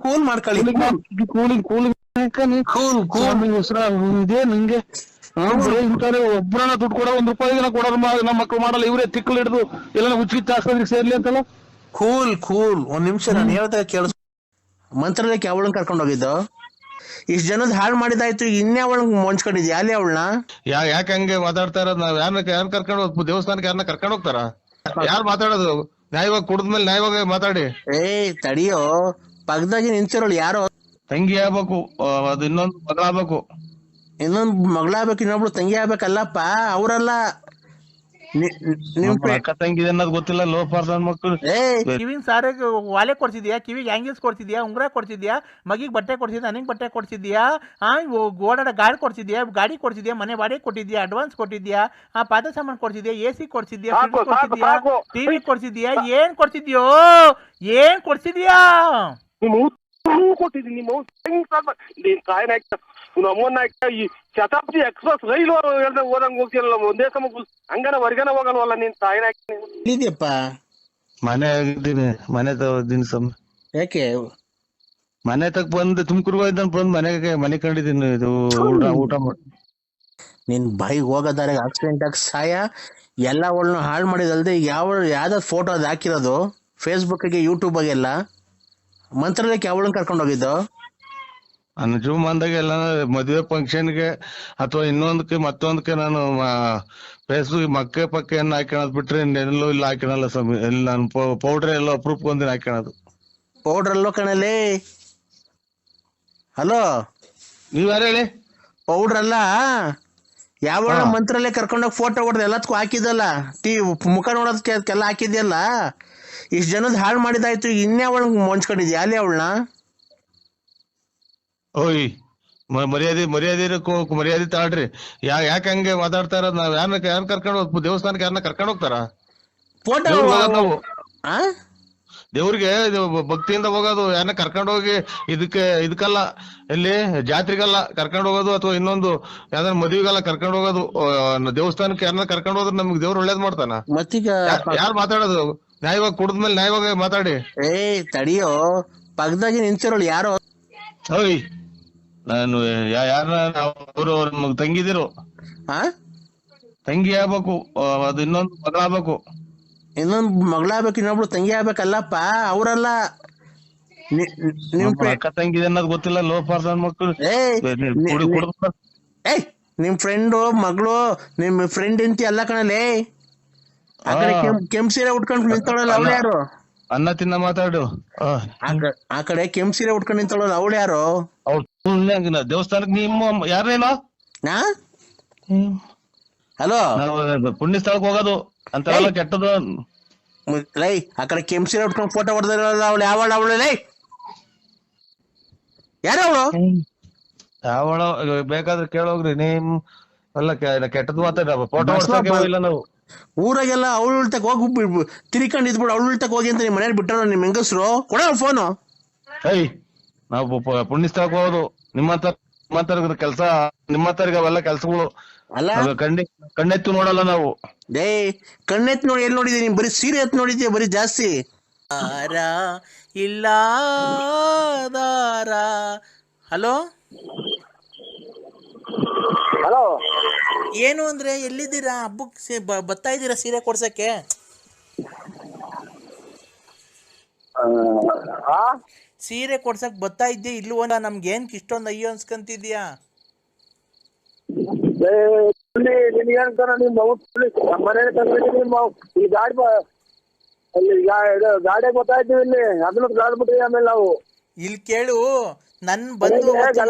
ಕೂಲ್ ಮಾಡ್ಕೊಳ್ಳಿ. ಇದೇ ನಂಗೆ ಒಬ್ಬರನ್ನ ದುಡ್ಡು ಕೊಡೋ, ಒಂದ್ ರೂಪಾಯಿನ ಕೊಡೋರು ನಮ್ಮ ಮಕ್ಳು ಮಾಡಲ್ಲ. ಇವರೇ ತಿಕ್ಕಲು ಹಿಡಿದು ಎಲ್ಲ ಹುಚ್ಚಿಚ್ಚ ಆಸ್ಪತ್ರೆಗೆ ಸೇರ್ಲಿ ಅಂತಲ್ಲ. ಕೂಲ್ ಒಂದ್ ನಿಮಿಷ, ನಾನು ಹೇಳ್ದಾಗ ಕೇಳಿಸ್. ಮಂತ್ರಾಲಯಕ್ಕೆ ಅವಳನ್ನ ಕರ್ಕೊಂಡು ಹೋಗಿದ್ದು, ಇಷ್ಟ ಜನದ ಹಾಳು ಮಾಡಿದಾಯ್ತು, ಇನ್ನೇ ಅವಳನ್ನ ಮೊಂಚ್ಕೊಂಡಿದ್ಯಾ ಅಲ್ಲಿ ಅವಳನ್ನ? ಯಾಕೆ ಹಂಗೆ ಮಾತಾಡ್ತಾ ಇರೋದು? ನಾವ್ ಯಾರನ್ನ ಕರ್ಕೊಂಡು ಹೋಗ್ ದೇವಸ್ಥಾನಕ್ಕೆ ಯಾರನ್ನ ಕರ್ಕೊಂಡು ಹೋಗ್ತಾರ? ಯಾರು ಮಾತಾಡೋದು? ನ್ಯಾಯವಾಗಿ ಕುಡಿದ್ಮೇಲೆ ನ್ಯಾಯವಾಗಿ ಮಾತಾಡಿ. ತಡಿಯೋ, ಪಕ್ಕದಾಗಿ ನಿಂತಿರೋಳು ಯಾರೋ ತಂಗಿ ಆಗ್ಬೇಕು, ಅದು ಇನ್ನೊಂದು ಮಗಳಾಗ್ಬೇಕು. ಇನ್ನೊಂದು ಮಗಳಾಗ್ಬೇಕು, ಇನ್ನೊಬ್ಳು ತಂಗಿ ಆಗ್ಬೇಕಲ್ಲಪ್ಪ. ಅವರಲ್ಲ, ಅಕ್ಕ ತಂಗಿ ಅನ್ನೋದು ಗೊತ್ತಿಲ್ಲ. ಲೋಪಾರ್ದ ಮಕ್ಕಳು. ಕಿವಿಗ್ ಸಾರೆ ವಾಲೆ ಕೊಡ್ಸಿದ್ಯಾ, ಕಿವಿಗೆ ಹ್ಯಾಂಗಿಲ್ಸ್ ಕೊಡ್ಸಿದ್ಯಾ, ಉಂಗ್ರ ಕೊಡ್ಸಿದ್ಯಾ, ಮಗಿಗ್ ಬಟ್ಟೆ ಕೊಡ್ಸಿದ್ಯಾ, ನನಗ್ ಬಟ್ಟೆ ಕೊಡ್ಸಿದ್ಯಾ, ಓಡಾಡ ಗಾಡಿ ಕೊಡ್ಸಿದ್ಯಾ, ಮನೆ ಬಾಡಿಗೆ ಕೊಟ್ಟಿದ್ಯಾ, ಅಡ್ವಾನ್ಸ್ ಕೊಟ್ಟಿದ್ಯಾ, ಪಾದ ಸಾಮಾನು ಕೊಡ್ಸಿದ್ಯಾ, AC ಕೊಡ್ಸಿದ್ಯಾ, ಕೊಡ್ಸಿದ್ಯಾ, TV ಕೊಡ್ಸಿದ್ಯಾ, ಏನ್ ಕೊಡ್ಸಿದ್ಯೋ? ಕೊಟ್ಟಿದ್ದೀನಿ. ನಿಮ್ಮ ತಾಯಿನ ನಮ್ಮನ್ನ ಈ ಶತಾಬ್ದಿ ಎಕ್ಸ್ಪ್ರೆಸ್ ರೈಲು ಹೇಳ್ದಾಗ ಹೋದಂಗ್ ಹೋಗ್ತಿರಲ್ಲ, ಒಂದೇ ಸಮ ಹಂಗನ ಹೊರ್ಗನ ಹೋಗಲ್ವಲ್ಲ ನಿನ್ ತಾಯಿನ? ಇದೆಯಪ್ಪ, ಮನೆ ಆಗಿದ್ದೀನಿ, ಮನೆ ತಗೋದಿನಿ ಸಮ್. ಯಾಕೆ ಮನೆ ತಕ್ ಬಂದು ತುಮಕೂರ್ಗ ಬಂದ್ ಮನೆ ಕಂಡಿದ್ದೀನಿ. ಇದು ಊಟ ಮಾಡಿ ನಿನ್ ಬಾಯಿಗೆ ಹೋಗೋದಾರೆ ಆಕ್ಸಿಡೆಂಟ್ ಆಗಿ ಸಾಯ ಎಲ್ಲ ಅವಳನ್ನ ಹಾಳು ಮಾಡಿದಲ್ದೆ ಯಾವ್ದಾದ್ ಫೋಟೋ ಅದು ಹಾಕಿರೋದು ಫೇಸ್ಬುಕ್ಗೆ, ಯೂಟ್ಯೂಬಾಗೆಲ್ಲ. ಮಂತ್ರಾಲಯಕ್ಕೆ ಅವಳನ್ನ ಕರ್ಕೊಂಡು ಹೋಗಿದ್ದು ಜೂಮ್ ಅಂದಾಗ ಎಲ್ಲ ಮದುವೆ ಫಂಕ್ಷನ್ಗೆ ಅಥವಾ ಇನ್ನೊಂದಕ್ಕೆ ಮತ್ತೊಂದಕ್ಕೆ ನಾನು ಫೇಸ್ಬುಕ್ ಮಕ್ಕೆ ಪಕ್ಕೆ ಏನ್ ಹಾಕೋದ್ ಬಿಟ್ರೆ ಎಲ್ಲೂ ಇಲ್ಲ ಹಾಕೋಣಲ್ಲ ಸ್ವಾಮಿ. ಎಲ್ಲ ನಾನು ಪೌಡ್ರ್ ಎಲ್ಲೋ ಅಪ್ರೂಪ್ ಒಂದಿನ ಹಾಕೋಣದು. ಪೌಡ್ರ್ ಅಲ್ಲೋ ಕಣಲ್ಲಿ. ಹಲೋ, ನೀವ್ ಯಾರು ಹೇಳಿ? ಪೌಡ್ರ್ ಅಲ್ಲ, ಯಾವ ಮಂತ್ರಾಲಯ ಕರ್ಕೊಂಡೋಗಿ ಫೋಟೋ ಹೊಡೆದು ಎಲ್ಲದಕ್ಕೂ ಹಾಕಿದಲ್ಲ, ಮುಖ ನೋಡೋದಕ್ಕೆಲ್ಲ ಹಾಕಿದ್ಯಲ್ಲ. ಇಷ್ಟ ಜನದ ಹಾಳು ಮಾಡಿದಾಯ್ತು, ಇನ್ನೇ ಅವಳನ್ನ ಮೊಂಚ್ಕೊಂಡಿದ್ಯಾ ಅಲ್ಲಿ ಅವಳನ್ನ? ಓಯ್ ಮರ್ಯಾದೆ ತಾಳ್ರಿ. ಯಾಕೆ ಹಂಗೆ ಮಾತಾಡ್ತಾ ಇರೋದು? ನಾವ್ ಯಾರನ್ನ ಕರ್ಕೊಂಡು ಹೋಗ್ ದೇವಸ್ಥಾನಕ್ಕೆ ಯಾರನ್ನ ಕರ್ಕೊಂಡು ಹೋಗ್ತಾರ? ಫೋಟೋ ನಾವು ದೇವ್ರಿಗೆ ಭಕ್ತಿಯಿಂದ ಹೋಗೋದು. ಯಾರನ್ನ ಕರ್ಕೊಂಡು ಹೋಗಿ ಇದಕ್ಕಲ್ಲ, ಎಲ್ಲಿ ಜಾತ್ರೆಗಲ್ಲ ಕರ್ಕೊಂಡು ಹೋಗೋದು, ಅಥವಾ ಇನ್ನೊಂದು ಯಾವ್ದಾರ ಮದುವೆಗೆಲ್ಲ ಕರ್ಕೊಂಡು ಹೋಗೋದು. ದೇವಸ್ಥಾನಕ್ಕೆ ಯಾರನ್ನ ಕರ್ಕೊಂಡು ಹೋದ್ರೆ ನಮ್ಗೆ ದೇವ್ರು ಒಳ್ಳೇದ್ ಮಾಡ್ತಾನ. ಮತ್ತೀಗ ಯಾರು ಮಾತಾಡೋದು? ನ್ಯಾಯವಾಗಿ ಕುಡಿದ್ಮೇಲೆ ನ್ಯಾಯವಾಗಿ ಮಾತಾಡಿ. ತಡಿಯೋ, ಪಕ್ಕದಾಗಿ ನಿಂತಿರೋಳು ಯಾರೋ? ಓಯ್ ನಾನು ಯಾರ ಅವರು ನಮಗ್ ತಂಗಿದಿರು, ಹಾ ತಂಗಿ ಆಗ್ಬೇಕು, ಅದು ಇನ್ನೊಂದು ಮಗಳಾಗ್ಬೇಕು. ಇನ್ನೊಂದು ಮಗಳಾಗ್ಬೇಕು, ಇನ್ನೊಬ್ಳು ತಂಗಿ ಆಗ್ಬೇಕಲ್ಲಪ್ಪ, ಅವರಲ್ಲ. ನಿಮ್ ಅಕ್ಕ ತಂಗಿ ಅನ್ನೋದು ಗೊತ್ತಿಲ್ಲ, ಲೋಪಾರ್ದ ಮಕ್ಕಳು. ಏಯ್ ನಿಮ್ ಫ್ರೆಂಡು ಮಗಳು, ನಿಮ್ ಫ್ರೆಂಡ್ ಇಂತಿ ಎಲ್ಲ ಕಣಲೇ. ಆ ಕಡೆ ಕೆಂಪ್ ಸೀರೆ ಉಟ್ಕೊಂಡು ನಿಂತವಳಲ್ಲ ಅವಳು ಯಾರು? ಅನ್ನ ತಿನ್ನ ಮಾತಾಡು. ಆ ಕಡೆ ಕೆಂಪ್ ಸೀರೆ ಉಟ್ಕೊಂಡು ನಿಂತವಳಲ್ಲ ಅವಳು ಯಾರು? ದೇವಸ್ಥಾನಕ್ಕೆ ನಿಮ್ಮ ಯಾರೇನೋ ನಾ ಹಲೋ ನಾವು ಪುಣ್ಯ ಸ್ಥಳಕ್ಕೆ ಹೋಗೋದು ಅಂತೆಲ್ಲ ಕೆಟ್ಟದು. ಲೈ ಆ ಕಡೆ ಕೆಂಪ್ ಸೀರೆ ಉಟ್ಕೊಂಡು ಫೋಟೋ ಹೊಡೆದಿರಲ್ಲ ಅವಳು ಯಾವಳ? ಅವಳು ಲೈ ಯಾರವಳು? ಯಾವಳ ಬೇಕಾದ್ರೆ ಕೇಳೋಗ್ರಿ. ನಿಮ್ ಎಲ್ಲ ಕೆಟ್ಟದ್ ಮಾತಾಡ, ಫೋಟೋ ಹೊಡ್ಸಕ್ಕೆ ಇಲ್ಲ ನಾವು. ಊರಾಗೆಲ್ಲ ಅವಳು ಉಳ್ತಕ್ ಹೋಗಿ ತಿರ್ಕೊಂಡು ಇದ್ಬಿಡು, ಅವಳು ಉಳ್ತಕ್ ಹೋಗಿ ಅಂತ ನಿಮ್ ಮನೇಲಿ ಬಿಟ್ಟರು ನಿಮ್ ಹೆಂಗಸ್ರು. ಕೊಡ ಫೋನು. ಏಯ್ ನಾವು ಪುಣ್ಯ ಸ್ಥಳಕ್ಕೆ ಹೋಗೋದು, ನಿಮ್ಮಂತರ ಕೆಲ್ಸ, ನಿಮ್ಮಂತರಿಗೆ ಅವೆಲ್ಲ ಕೆಲ್ಸಗಳು ಅಲ್ಲ. ಕಣ್ಣೆತ್ತು ನೋಡಲ್ಲ ನಾವು. ಡೇ ಕಣ್ಣೆತ್ ನೋಡಿ ಎಲ್ಲಿ ನೋಡಿದೀನಿ? ಬರೀ ಸೀರೆ ಎತ್ ನೋಡಿದ್ಯಾ ಬರೀ ಜಾಸ್ತಿ. ಇಲ್ಲ ಹಲೋ ಹಲೋ, ಏನು ಅಂದ್ರೆ ಎಲ್ಲಿದ್ದೀರಾ? ಹಬ್ಬಕ್ಕೆ ಬರ್ತಾ ಇದ್ದೀರಾ ಸೀರೆ ಕೊಡ್ಸಕ್ಕೆ? ಸೀರೆ ಕೊಡ್ಸಕ್ ಬರ್ತಾ ಇದ್ದೆ ಇಲ್ವೋ? ನಮ್ಗೆ ಏನ್ ಇಷ್ಟೊಂದು ಅಯ್ಯೋ ಅನ್ಸ್ಕಂತಿದ್ಯಾ? ಈ ಗಾಡಿ ಬರ್ತಾ ಇದ್ದೀವಿ ಇಲ್ಲಿ, ಅದನ್ನ ಗಾಡ್ಬಿಟ್ಟಿವಿ. ಆಮೇಲೆ ನಾವು ಇಲ್ಲಿ ಕೇಳು, ನನ್ ಬಂದು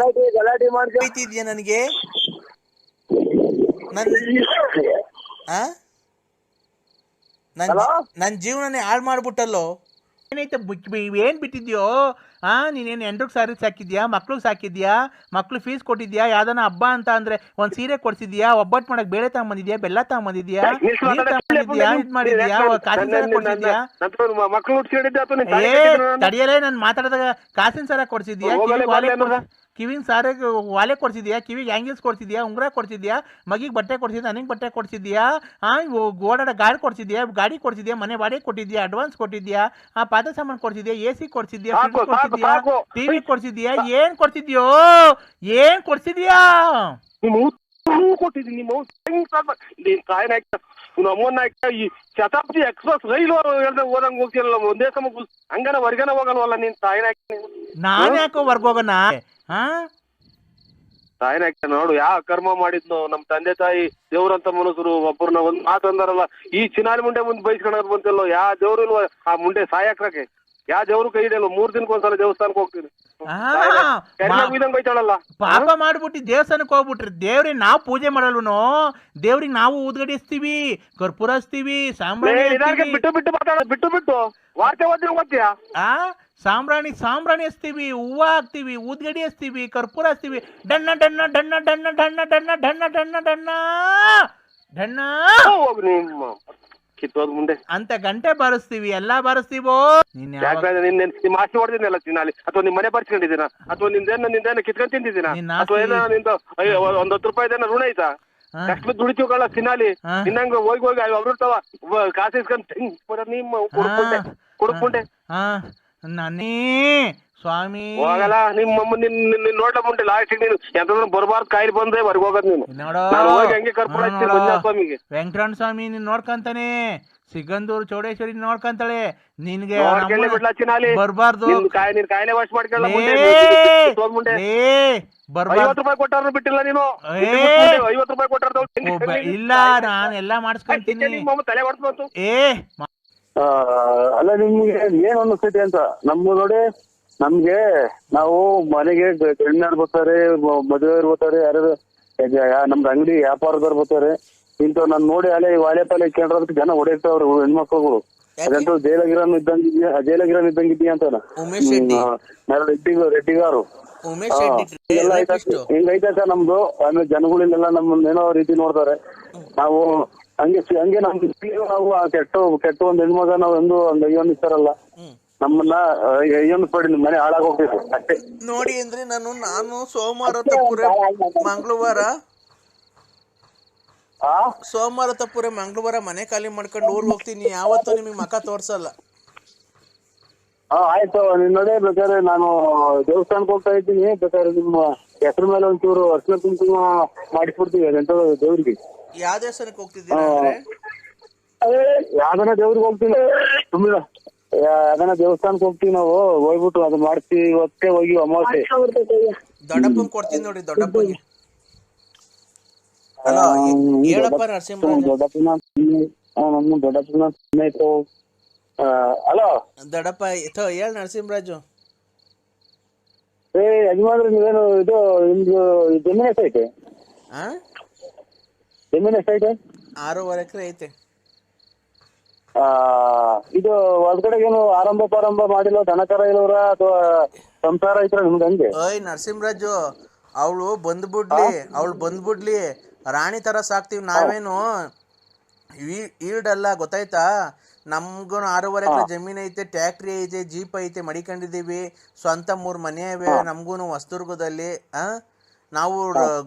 ಗಲಾಟೆ ಮಾಡ್ತಿದ್ಯಾ ನನಗೆ? ನನ್ ಜೀವನನೇ ಹಾಳು ಮಾಡ್ಬಿಟ್ಟಲ್ಲೋ. ಏನೈತೆ ಏನ್ ಬಿಟ್ಟಿದ್ಯೋ? ನೀನೇನು ಎಂಟ್ರಿಗೆ ಸಾರಿ ಸಾಕಿದ್ಯಾ? ಮಕ್ಳಿಗೆ ಸಾಕಿದ್ಯಾ? ಮಕ್ಳು ಫೀಸ್ ಕೊಟ್ಟಿದ್ಯಾ? ಯಾವ್ದಾನ ಹಬ್ಬ ಅಂತ ಅಂದ್ರೆ ಒಂದ್ ಸೀರೆ ಕೊಡ್ಸಿದ್ಯಾ? ಒಬ್ಬಟ್ಟು ಮಾಡಕ್ ಬೇಳೆ ತಗೊಂಬಂದಿದ್ಯಾ? ಬೆಲ್ಲ ತಗೊಂಬಂದಿದ್ಯಾ? ಇದ್ ಮಾಡಿದ್ಯಾ? ಕಾಸಿನ ಸಾರ ಕೊಡ್ಸಿದ್ಯಾ? ತಡಿಯಲೇ ನನ್ ಮಾತಾಡಿದಾಗ ಕಾಸಿನ ಸಾರ ಕೊಡ್ಸಿದ್ಯಾ? ಕಿವಿಗೆ ಸಾರ ವಾಲೆ ಕೊಡ್ಸಿದ್ಯಾ? ಕಿವಿಗೆ ಹ್ಯಾಂಗಿಲ್ಸ್ ಕೊಡ್ಸಿದ್ಯಾ? ಉಂಗ್ರ ಕೊಡ್ಸಿದ್ಯಾ? ಮಗಿಗೆ ಬಟ್ಟೆ ಕೊಡ್ಸಿದ್ಯಾ? ನನಗೆ ಬಟ್ಟೆ ಕೊಡ್ಸಿದ್ಯಾ? ಓಡಾಡ ಗಾಡಿ ಕೊಡ್ಸಿದ್ಯಾ? ಗಾಡಿ ಕೊಡ್ಸಿದ್ಯಾ? ಮನೆ ಬಾಡಿಗೆ ಕೊಟ್ಟಿದ್ಯಾ? ಅಡ್ವಾನ್ಸ್ ಕೊಟ್ಟಿದ್ಯಾ? ಪಾತ್ರೆ ಸಾಮಾನು ಕೊಡ್ಸಿದ್ಯಾ? AC ಕೊಡ್ಸಿದ್ಯಾ? ಕೊಡ್ಸಿದ್ಯಾ? ಟಿವಿ ಕೊಡ್ಸಿದ್ಯಾ? ಏನ್ ಕೊಡ್ಸಿದ್ಯೋ? ಏನ್ ಕೊಡ್ಸಿದ್ಯಾ? ಕೊಟ್ಟಿದ್ದೀನಿ. ನಿಮ್ಮ ತಾಯಿನ ನಮ್ಮನ್ನ ಈ ಶತಾಬ್ದಿ ಎಕ್ಸ್ಪ್ರೆಸ್ ರೈಲು ಹೇಳ್ದೆ ಹೋದಂಗ್ ಹೋಗ್ತಿರಲ್ಲ, ಒಂದೇ ಸಮ ಹಂಗನ ಹೊರ್ಗನ ಹೋಗಲ್ವಲ್ಲ ನಿನ್ ತಾಯಿನ. ನಾನ್ ಯಾಕೋ ಹೊರ್ಗೋಗಣ? ತಾಯಿನ ನೋಡು ಯಾವ ಕರ್ಮ ಮಾಡಿದ್ನು ನಮ್ ತಂದೆ ತಾಯಿ. ದೇವ್ರಂತ ಮನುಷ್ಯರು ಒಬ್ಬರನ್ನ ಒಂದ್ ಮಾತು ಅಂದಾರಲ್ಲ, ಈ ಚಿನಾಲಿ ಮುಂಡೆ ಮುಂದೆ ಬೈಸ್ಕೊಳೋದು ಬಂತಿಲ್ಲೋ. ಯಾವ ದೇವ್ರು ಇಲ್ವ ಆ ಮುಂಡೆ ಸಾಯಕ್ರಕ್ಕೆ? ಯಾವ ದೇವ್ರು ಕೈ ಇದೆ? 3 ದಿನಕ್ಕೆ ಒಂದ್ಸಲ ದೇವಸ್ಥಾನಕ್ಕೆ ಹೋಗ್ತೀನಿ. ಬೈತಾಳಲ್ಲ, ಪಾಪ ಮಾಡ್ಬಿಟ್ಟು ದೇವಸ್ಥಾನಕ್ಕೆ ಹೋಗ್ಬಿಟ್ರಿ. ದೇವ್ರಿಗೆ ನಾವು ಪೂಜೆ ಮಾಡಲ್ವನೋ? ದೇವ್ರಿಗೆ ನಾವು ಊದ್ಗಡಿ ಹಚ್ತೀವಿ, ಕರ್ಪೂರ ಹಚ್ತೀವಿ, ಸಾಂಬ್ರಾಣಿ ಬಿಟ್ಟು ವಾರ್ತೆ ಓದ್ತೀಯ? ಸಾಂಬ್ರಾಣಿ ಹಚ್ತೀವಿ, ಹೂವ ಹಾಕ್ತಿವಿ, ಊದ್ಗಡಿ ಹಚ್ತೀವಿ, ಕರ್ಪೂರ ಹಚ್ತೀವಿ. ಡಣ್ಣ ಡಣ್ಣ ಡಣ್ಣ ಡಣ್ಣ ಡಣ್ಣ ಡಣ್ಣ ಡಣ್ಣ ಡಣ್ಣ ಡಣ್ಣ ಡಣ್ಣ ಕಿತ್ತೋದ್ ಮುಂದೆ ಅಂತ ಗಂಟೆ ಬಾರಿಸ್ತೀವಿ, ಎಲ್ಲಾ ಬಾರಿಸ್ತೀವೋ. ನಿಮ್ ಆಸ್ತಿ ಹೊಡೆದಿನಲ್ಲ ಚಿನಾಲಿ, ಅಥವಾ ನಿಮ್ ಮನೆ ಬರ್ಸ್ಕೊಂಡಿದ್ದೀನ, ಅಥವಾ ನಿಂದೇನ ಕಿತ್ಕೊಂಡ್ ತಿಂದಿದ್ದೀನ, ಅಥವಾ ಏನೋ ನಿಂದ ಒಂದ್ 10 ರೂಪಾಯಿದೇನ ಋಣ ಐತಾ? ಕಷ್ಟ ದುಡಿತೀವಲ್ಲ ಚಿನಾಲಿ, ಇನ್ನಂಗ ಹೋಗಿ ಅವ್ರಿರ್ತಾವ ಕಾಸು ಇಸ್ಕೊಂಡ್ ನಿಮ್ಮ ಕುಡ್ಕೊಂಡೆ ನಾನೇ ಸ್ವಾಮಿ ಹೋಗಲ್ಲ. ನಿಮ್ಮಮ್ಮ ನಿನ್ ನೋಡ್ಲ ಮುಂದೆ ಲಾಸ್ಟ್ ನೀನು ಎಂತ ಬರ್ಬಾರ್ದು ಕಾಯಿಲೆ ಬಂದ್ರೆ ಹೊರಗೆ ಹೋಗೋದ್ ನೀನು. ಹಂಗೆ ಕರ್ಪೂರ ಸ್ವಾಮಿಗೆ ವೆಂಕಟರಮಣ ಸ್ವಾಮಿ ನೀನ್ ನೋಡ್ಕಂತಾನೆ, ಸಿಗಂದೂರು ಚೌಡೇಶ್ವರಿ ನಿನ್ಗೆ ಬರ್ಬಾರ್ದು. ನೀನ್ ಕಾಯಿಲೆ ವಾಶ್ ಮಾಡ್ಕೊಳ್ಳ. 50 ರೂಪಾಯಿ ಕೊಟ್ಟಾರ ಬಿಟ್ಟಿಲ್ಲ ನೀನು. 50 ರೂಪಾಯಿ ಕೊಟ್ಟಾರ ಇಲ್ಲ, ನಾನ್ ಎಲ್ಲಾ ಮಾಡಿಸ್ಕೊಂತೀನಿ. ತಲೆ ಹೊಡ್ತು. ಅಲ್ಲ ನಿಮ್ಗೆ ಏನ್ ಅನ್ನಿಸ್ತೈತಿ ಅಂತ ನಮ್ಮ ನೋಡಿ. ನಮ್ಗೆ ನಾವು ಮನೆಗೆ ಗಣ್ಯರು ಬರ್ತಾರೆ, ಮದುವೆಯವ್ರು ಬರ್ತಾರೆ, ಯಾರು ನಮ್ದು ಅಂಗಡಿ ವ್ಯಾಪಾರದವ್ರು ಬರ್ತಾರೆ. ಇಂಥವ್ ನಾನ್ ನೋಡಿ ಅಲ್ಲೇ ವಾಲೆ ಪಾಲೆ ಕೇಳೋದಕ್ಕೆ ಜನ ಹೊಡೆಯುತ್ತವ್ರು ಹೆಣ್ಮಕ್ಳುಗಳು. ಅದಂತೂ ಜೈಲಗಿರನ್ ಇದ್ದಂಗಿದ್ದೀಯ ಅಂತ ರೆಡ್ಡಿಗಾರು ಹಿಂಗೈತೆ ಸರ್ ನಮ್ದು. ಆಮೇಲೆ ಜನಗಳಿಗೆಲ್ಲ ನಮ್ಮನ್ನ ಏನೋ ರೀತಿ ನೋಡ್ತಾರೆ. ನಾವು ಹಂಗೆ ನಾವು ಕೆಟ್ಟ ಒಂದ್ ಹೆಣ್ಮಗ ನಾವ್ ಎಂದು ಒಂದ್ ಅಯ್ಯೋನಿಸ್ತಾರಲ್ಲ, ನಮ್ಮನ್ನ ಅಯ್ಯೋನಿಸ್ಬೇಡಿ, ನಿಮ್ ಮನೆ ಹಾಳಾಗೋಗ್ತೈತೆ ಅಷ್ಟೇ ನೋಡಿ. ಅಂದ್ರೆ ನಾನು ಸೋಮವಾರ ತಪ್ಪುರೆ ಮಂಗಳವಾರ ಮನೆ ಖಾಲಿ ಮಾಡ್ಕೊಂಡು ಊರ್ಗ್ ಹೋಗ್ತೀನಿ. ಯಾವತ್ತೂ ನಿಮಗ್ ಮಕ ತೋರ್ಸಲ್ಲ. ಆಯ್ತು. ನಿನ್ ನೋಡಿ ಬೇಕಾದ್ರೆ ನಾನು ದೇವಸ್ಥಾನಕ್ಕೆ ಹೋಗ್ತಾ ಇದ್ದೀನಿ, ಬೇಕಾದ್ರೆ ನಿಮ್ಮ ಹೆಸರು ಮೇಲೆ ಒಂಚೂರು ಅರ್ಶಿನ ಕುಂಕುಮ ಮಾಡಿಸ್ಬಿಡ್ತೀವಿ ಅದೆಂತ ದೇವ್ರಿಗೆ. ಯಾವ ದೇವಸ್ಥಾನಕ್ಕೆ ಹೋಗ್ತಿದ್ದೀರಾ? ಅದೇ ಯಾವ್ದನ ದೇವ್ರಿಗೆ ಹೋಗ್ತೀನಿ, ಸುಮ್ಮನೆ ಯಾವ್ದನ ದೇವಸ್ಥಾನಕ್ಕೆ ಹೋಗ್ತೀವಿ ನಾವು. ಹೋಗ್ಬಿಟ್ಟು ಅದು ಮಾಡಿಸಿ ಇವತ್ತೇ ಹೋಗಿ ಅಮಾವಾಸ್ಯೆ. ದೊಡ್ಡಪ್ಪನ್ ಕೊಡ್ತೀನಿ ನೋಡಿ, ದೊಡ್ಡಪ್ಪನಿಗೆ. ಹಲೋ ಹೇಳಪ್ಪ ನರಸಿಂಹರಾಜ್. ದೊಡ್ಡಪ್ಪನ ಹಲೋ ದೊಡ್ಡಪ್ಪ ಹೇಳ ನರಸಿಂಹರಾಜು. ಯಜಮಾನ್ರಿ ನೀವೇನು ಇದು ನಿಮ್ದು ಜಮೀನ್ ಎಷ್ಟೈತೆ? ಜಮೀನ್ ಎಷ್ಟೈತೆ? 6.5 ಎಕರೆ ಐತೆ. ಇದು ಹೊರಗಡೆಗೇನು ಆರಂಭ ಮಾಡಿಲ್ಲ, ದನಕರ ಇಲ್ಲವ್ರ ಅಥವಾ ಸಂಸಾರ ಐತ್ರ ನಿಮ್ದು ಹಂಗೆ? ಓಯ್ ನರಸಿಂಹರಾಜು, ಅವಳು ಬಂದ್ಬಿಡ್ಲಿ ರಾಣಿ ತರ ಸಾಕ್ತಿವಿ ನಾವೇನು ಈಡಲ್ಲ, ಗೊತ್ತಾಯ್ತಾ? ನಮ್ಗೂ 6.5 ಎಕರೆ ಜಮೀನ್ ಐತೆ, ಟ್ಯಾಕ್ಟ್ರಿ ಐತೆ, ಜೀಪ್ ಐತೆ, ಮಡಿಕೊಂಡಿದೀವಿ, ಸ್ವಂತ 3 ಮನೆ ಇವೆ ನಮ್ಗೂನು ಹೊಸದುರ್ಗದಲ್ಲಿ. ನಾವು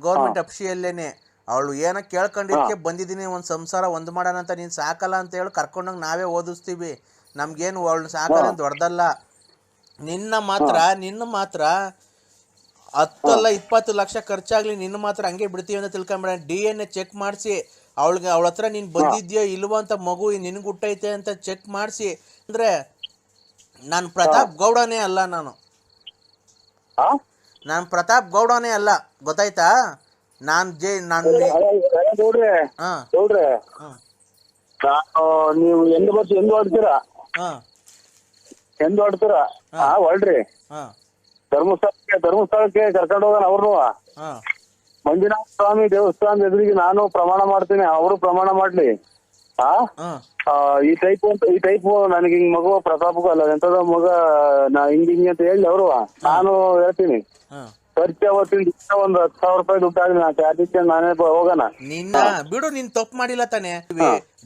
ಗೌರ್ಮೆಂಟ್ ಅಫ್ಸಿಯಲ್ಲೇನೆ. ಅವಳು ಏನೋ ಕೇಳ್ಕೊಂಡಿದ್ಕೆ ಬಂದಿದ್ದೀನಿ, ಒಂದ್ ಸಂಸಾರ ಒಂದ್ ಮಾಡೋಣ ಅಂತ. ನೀನ್ ಸಾಕಲ್ಲ ಅಂತ ಹೇಳಿ ಕರ್ಕೊಂಡೋಗಿ ನಾವೇ ಓದಿಸ್ತೀವಿ. ನಮ್ಗೇನು ಅವಳು ಸಾಕಲ್ಲ ದೊಡ್ಡದಲ್ಲ. ನಿನ್ನ ಮಾತ್ರ 10 20 ಲಕ್ಷ ಖರ್ಚಾಗ್ಲಿ, ನಿನ್ನ ಮಾತ್ರ ಹಂಗೆ ಬಿಡ್ತೀವಿ ಅಂತ ತಿಳ್ಕೊಂಬೇಡ. DNA ಚೆಕ್ ಮಾಡಿಸಿ ಅವಳ ಹತ್ರ ನೀನ್ ಬಂದಿದ್ಯೋ ಇಲ್ವೋ ಅಂತ, ಮಗು ನಿನ್ಗೆ ಹುಟ್ಟೈತೆ ಅಂತ ಚೆಕ್ ಮಾಡಿಸಿ. ಅಂದ್ರೆ ನಾನು ಪ್ರತಾಪ್ ಗೌಡನೇ ಅಲ್ಲ, ನಾನು ಪ್ರತಾಪ್ ಗೌಡನೇ ಅಲ್ಲ, ಗೊತ್ತಾಯ್ತಾ? ನೀವು ಎಂದು ಹೊಡ್ತೀರಾ ಹೊಳ್ರಿ. ಧರ್ಮಸ್ಥಳಕ್ಕೆ ಕರ್ಕೊಂಡು ಹೋಗೋಣ ಅವ್ರು. ಮಂಜುನಾಥ ಸ್ವಾಮಿ ದೇವಸ್ಥಾನದ ಎದುರಿಗೆ ನಾನು ಪ್ರಮಾಣ ಮಾಡ್ತೀನಿ, ಅವರು ಪ್ರಮಾಣ ಮಾಡ್ಲಿ. ಈ ಟೈಪ್ ನನಗೆ ಹಿಂಗ್ ಮಗು ಪ್ರತಾಪಗೂ ಅಲ್ಲ ಎಂತದ ಮಗ ಹಿಂಗ್ ಅಂತ ಹೇಳಿ ಅವರು ನಾನು ಹೇಳ್ತೀನಿ. ಖರ್ಚು ಅವತ್ತಿನ ಒಂದು 10,000 ರೂಪಾಯಿ ದುಡ್ಡು ಆಗಲಿ, ಅದಕ್ಕೆ ನಾನೇ ಹೋಗೋಣ. ನಿನ್ನ ಬಿಡು, ನೀನ್ ತಪ್ಪು ಮಾಡಿಲ್ಲ ತಾನೆ.